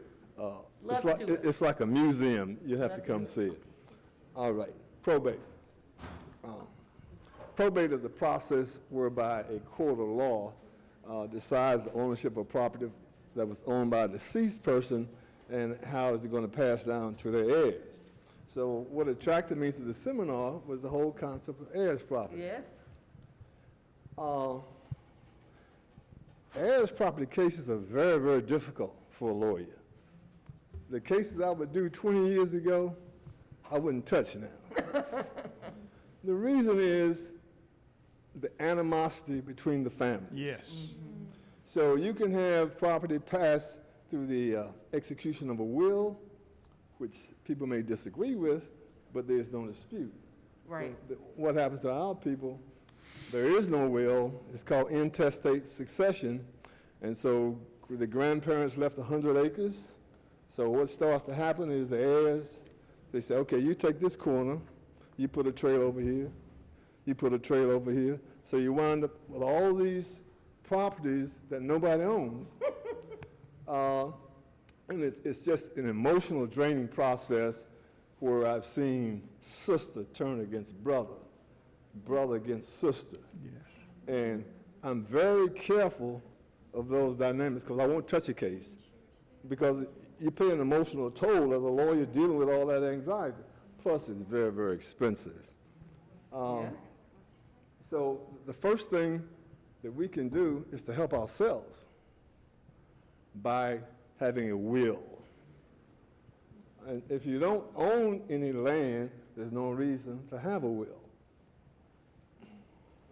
it's like a museum. You have to come see it. All right, probate. Probate is a process whereby a court of law decides the ownership of property that was owned by a deceased person and how is it going to pass down to their heirs. So what attracted me to the seminar was the whole concept of heirs property. Yes. Heirs property cases are very, very difficult for a lawyer. The cases I would do 20 years ago, I wouldn't touch now. The reason is the animosity between the families. Yes. Mm-hmm. So you can have property passed through the execution of a will, which people may disagree with, but there's no dispute. Right. What happens to our people, there is no will. It's called intestate succession. And so the grandparents left 100 acres. So what starts to happen is the heirs, they say, okay, you take this corner, you put a trail over here, you put a trail over here. So you wind up with all these properties that nobody owns. And it's just an emotional draining process where I've seen sister turn against brother, brother against sister. Yes. And I'm very careful of those dynamics because I won't touch a case because you pay an emotional toll as a lawyer dealing with all that anxiety. Plus, it's very, very expensive. So the first thing that we can do is to help ourselves by having a will. And if you don't own any land, there's no reason to have a will.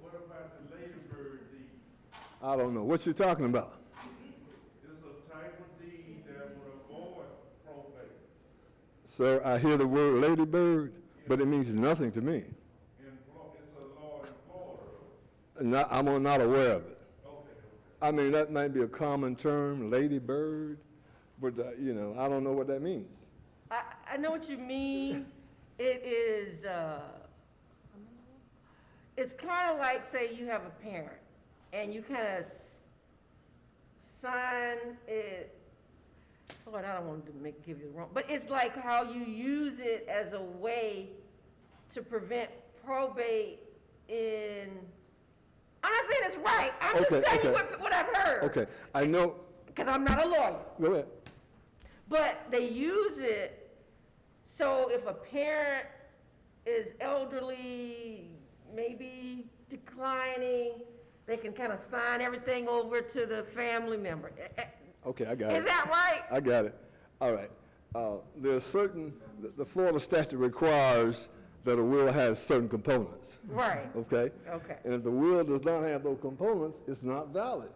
What about the ladybird deed? I don't know. What you talking about? It's a type of deed that would avoid probate. Sir, I hear the word ladybird, but it means nothing to me. It's a law in Florida. I'm not aware of it. Okay. I mean, that might be a common term, ladybird, but, I don't know what that means. I know what you mean. It is, it's kind of like, say you have a parent and you kind of sign it. Lord, I don't want to give you the wrong, but it's like how you use it as a way to prevent probate in, I'm not saying it's right. I'm just telling you what I've heard. Okay, I know. Because I'm not a lawyer. Go ahead. But they use it so if a parent is elderly, maybe declining, they can kind of sign everything over to the family member. Okay, I got it. Is that right? I got it. All right. There's the Florida statute requires that a will has certain components. Right. Okay? Okay. And if the will does not have those components, it's not valid.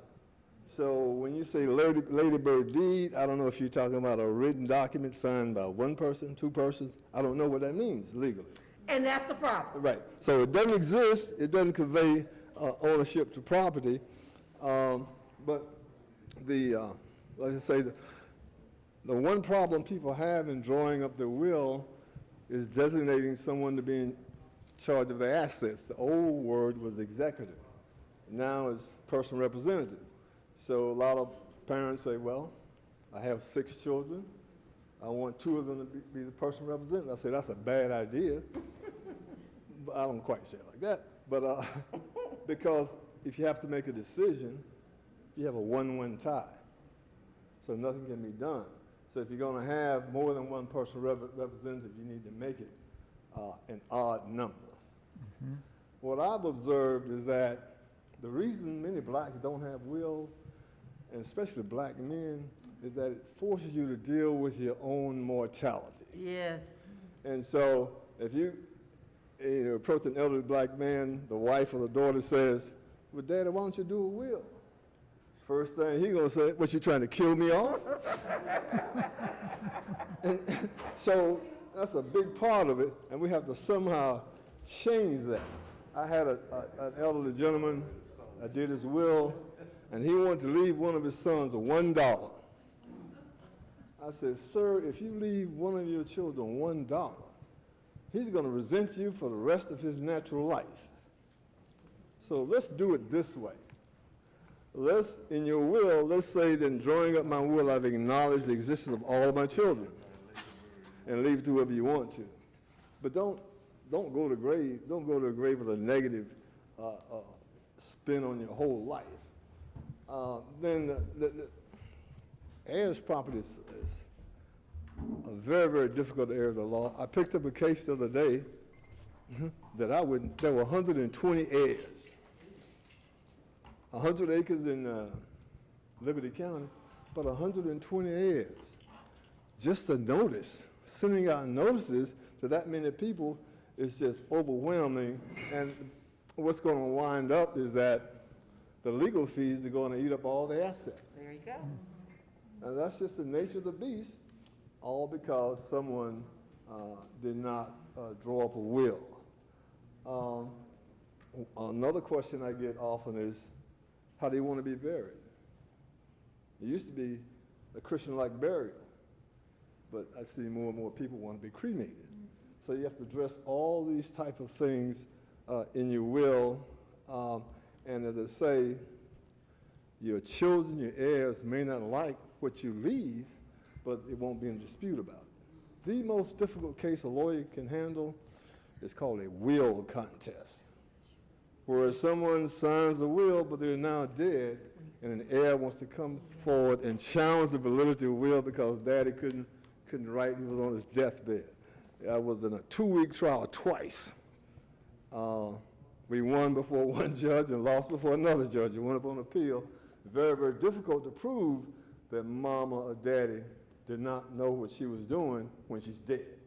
So when you say ladybird deed, I don't know if you're talking about a written document signed by one person, two persons. I don't know what that means legally. And that's the problem. Right. So it doesn't exist. It doesn't convey ownership to property. But like I say, the one problem people have in drawing up their will is designating someone to be in charge of their assets. The old word was executive. Now it's personal representative. So a lot of parents say, well, I have 6 children. I want 2 of them to be the personal representative. I say, that's a bad idea. But I don't quite say it like that. But because if you have to make a decision, you have a 1-1 tie. So nothing can be done. So if you're going to have more than one personal representative, you need to make it an odd number. Mm-hmm. What I've observed is that the reason many blacks don't have wills, and especially black men, is that it forces you to deal with your own mortality. Yes. And so if you approach an elderly black man, the wife or the daughter says, well, Daddy, why don't you do a will? First thing he's going to say, what, you trying to kill me off? And so that's a big part of it, and we have to somehow change that. I had an elderly gentleman, I did his will, and he wanted to leave one of his sons $1. I said, sir, if you leave one of your children $1, he's going to resent you for the rest of his natural life. So let's do it this way. Let's, in your will, let's say that in drawing up my will, I've acknowledged the existence of all of my children, and leave it to whoever you want to. But don't go to the grave. Don't go to the grave with a negative spin on your whole life. Then the heirs property is a very, very difficult area of the law. I picked up a case the other day that there were 120 heirs. 100 acres in Liberty County, but 120 heirs. Just a notice, sending out notices to that many people is just overwhelming. And what's going to wind up is that the legal fees are going to eat up all the assets. There you go. And that's just the nature of the beast, all because someone did not draw up a will. Another question I get often is, how do you want to be buried? It used to be a Christian-like burial, but I see more and more people want to be cremated. So you have to address all these type of things in your will. And as I say, your children, your heirs may not like what you leave, but it won't be in dispute about it. The most difficult case a lawyer can handle is called a will contest, where someone signs a will, but they're now dead, and an heir wants to come forward and challenge the validity of the will because daddy couldn't write, he was on his deathbed. I was in a 2-week trial twice. We won before one judge and lost before another judge. It went up on appeal. Very, very difficult to prove that mama or daddy did not know what she was doing when she's dead.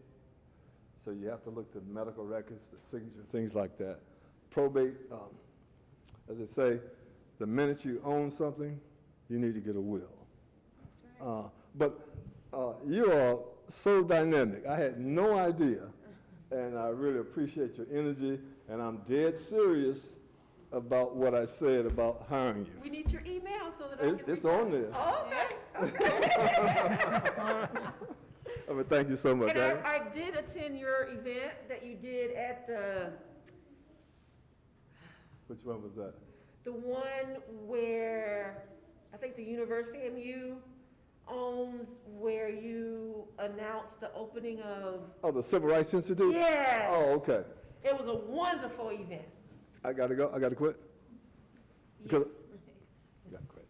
So you have to look to the medical records, the signature, things like that. Probate, as I say, the minute you own something, you need to get a will. That's right. But you are so dynamic. I had no idea, and I really appreciate your energy, and I'm dead serious about what I said about hiring you. We need your email so that I can It's on there. Oh, okay. I mean, thank you so much. And I did attend your event that you did at the... Which one was that? The one where I think the University FAMU owns, where you announced the opening of... Oh, the Civil Rights Institute? Yeah. Oh, okay. It was a wonderful event. I gotta go. I gotta quit. Because I gotta quit.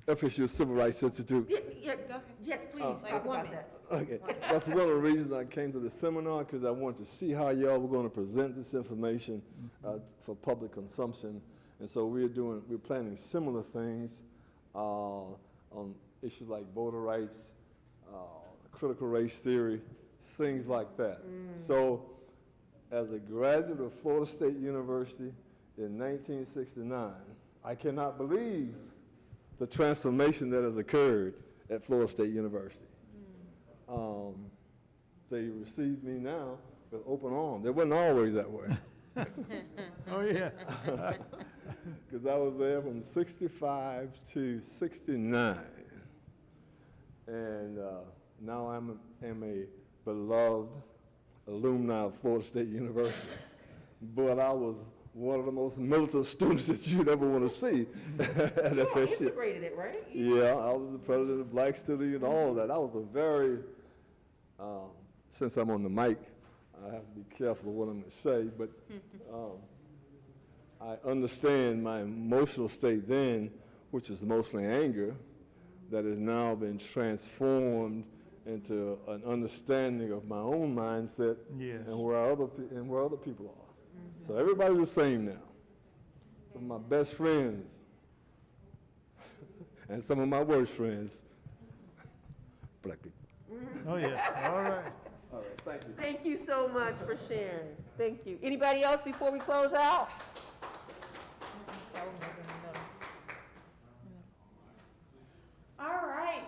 Okay. FSU Civil Rights Institute. Yeah, go ahead. Yes, please, talk about that. Okay. That's one of the reasons I came to the seminar, because I wanted to see how y'all were going to present this information for public consumption. And so we're planning similar things on issues like voter rights, critical race theory, things like that. So as a graduate of Florida State University in 1969, I cannot believe the transformation that has occurred at Florida State University. They receive me now with open arms. It wasn't always that way. Oh, yeah. Because I was there from 65 to 69. And now I'm a beloved alumni of Florida State University. But I was one of the most militant students that you'd ever want to see at FSU. You integrated it, right? Yeah, I was the president of Black Student and all of that. I was a very, since I'm on the mic, I have to be careful of what I'm going to say, but I understand my emotional state then, which was mostly anger, that has now been transformed into an understanding of my own mindset and where other people are. So everybody's the same now. Some of my best friends and some of my worst friends, black people. Oh, yeah. All right. All right, thank you. Thank you so much for sharing. Thank you. Anybody else before we close out? All right,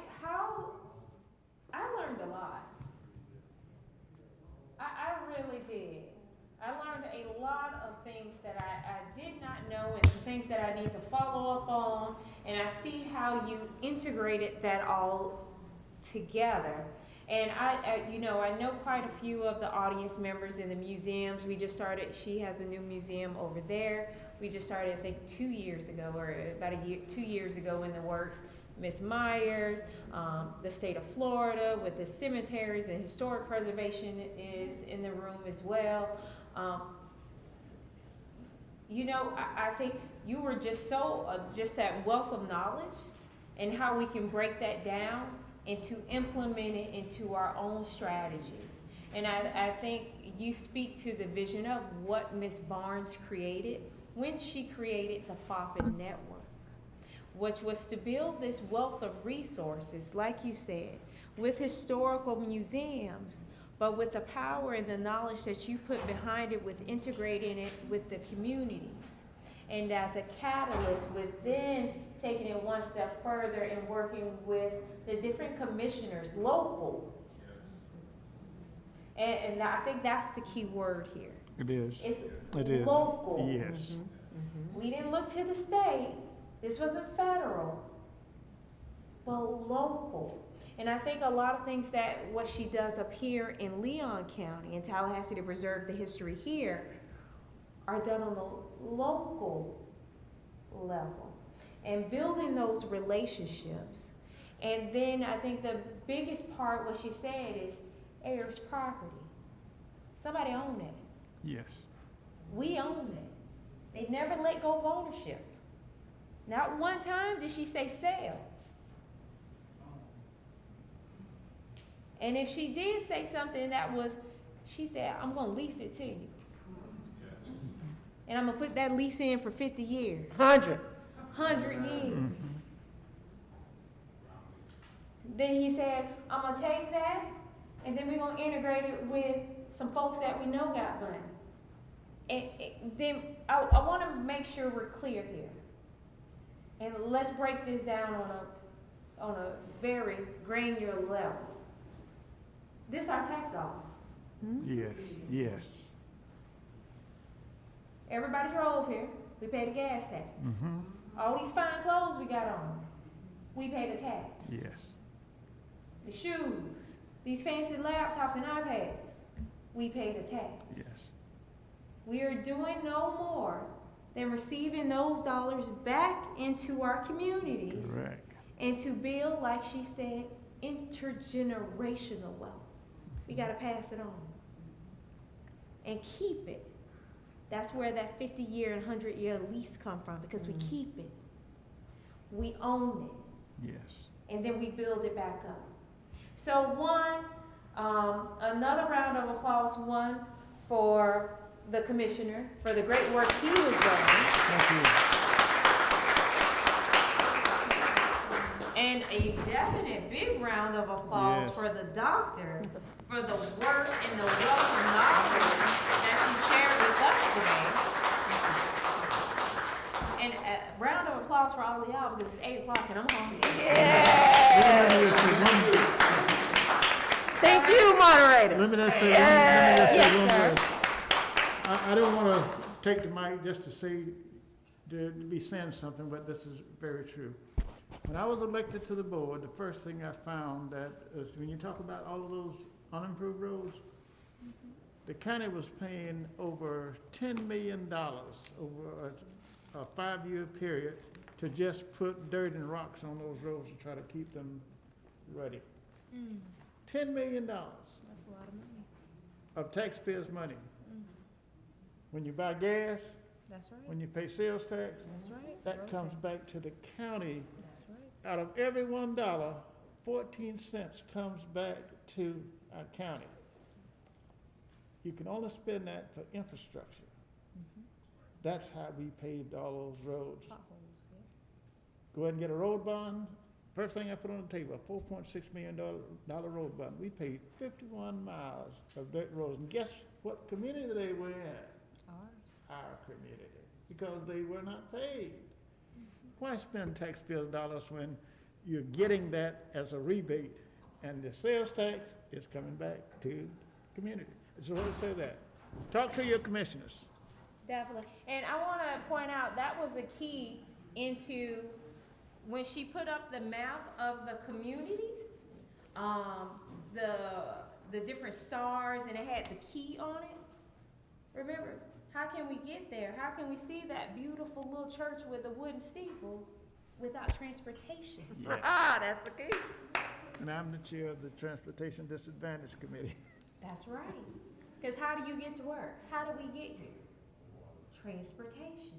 I learned a lot. I really did. I learned a lot of things that I did not know and some things things that I need to follow up on, and I see how you integrated that all together. And I know quite a few of the audience members in the museums. We just started, she has a new museum over there. We just started, I think, 2 years ago, or about 2 years ago in the works. Ms. Myers, the state of Florida with the cemeteries and historic preservation is in the room as well. I think you were just just that wealth of knowledge and how we can break that down and to implement it into our own strategies. And I think you speak to the vision of what Ms. Barnes created when she created the FOPN network, which was to build this wealth of resources, like you said, with historical museums, but with the power and the knowledge that you put behind it with integrating it with the communities. And as a catalyst, with then taking it one step further and working with the different commissioners, local. And I think that's the key word here. It is. It's It is. local. Yes. We didn't look to the state. This wasn't federal, but local. And I think a lot of things that what she does up here in Leon County, in Tallahassee, to preserve the history here, are done on the local level. And building those relationships. And then I think the biggest part, what she said, is heirs property. Somebody own it. Yes. We own it. They never let go of ownership. Not one time did she say sell. And if she did say something that was, she said, I'm going to lease it to you. And I'm going to put that lease in for 50 years. 100 years. Then he said, I'm going to take that, and then we're going to integrate it with some folks that we know got money. And then I want to make sure we're clear here. And let's break this down on a very granular level. This is our tax dollars. Yes, yes. Everybody drove here. We pay the gas tax. All these fine clothes we got on, we pay the tax. Yes. The shoes, these fancy laptops and iPads, we pay the tax. Yes. We are doing no more than receiving those dollars back into our communities. Correct. And to build, like she said, intergenerational wealth. We got to pass it on and keep it. That's where that 50-year and 100-year lease come from, because we keep it. We own it. Yes. And then we build it back up. So another round of applause, one for the commissioner for the great work he was doing. Thank you. And a definite big round of applause Yes. for the doctor for the work and the wealth of knowledge that she shared with us today. And a round of applause for all of y'all, because it's 8 o'clock and I'm hungry. Thank you, moderator. Let me just say Yes, one sir. thing. I don't want to take the mic just to be saying something, but this is very true. When I was elected to the board, the first thing I found that is when you talk about all of those unimproved roads, the county was paying over $10 million over a 5-year period to just put dirt and rocks on those roads to try to keep them ready. $10 million That's a lot of money. of taxpayers' money. When you buy gas, That's right. when you pay sales tax, That's right. that Road comes tax. back to the county. That's right. Out of every $1, 14 cents comes back to our county. You can only spend that for infrastructure. That's how we paved all those roads. Potholes, yeah. Go ahead and get a road bond. First thing I put on the table, a $4.6 million road bond. We paid 51 miles of dirt roads. And guess what community they were in? Our community, because they were not paid. Why spend taxpayers' dollars when you're getting that as a rebate and the sales tax is coming back to the community? So I want to say that. Talk to your commissioners. Definitely. And I want to point out, that was a key into, when she put up the map of the communities, the different stars, and it had the key on it. Remember, how can we get there? How can we see that beautiful little church with a wooden steeple without transportation? Ah, that's the key. And I'm the chair of the Transportation Disadvantage Committee. That's right. Because how do you get to work? How do we get here? Transportation.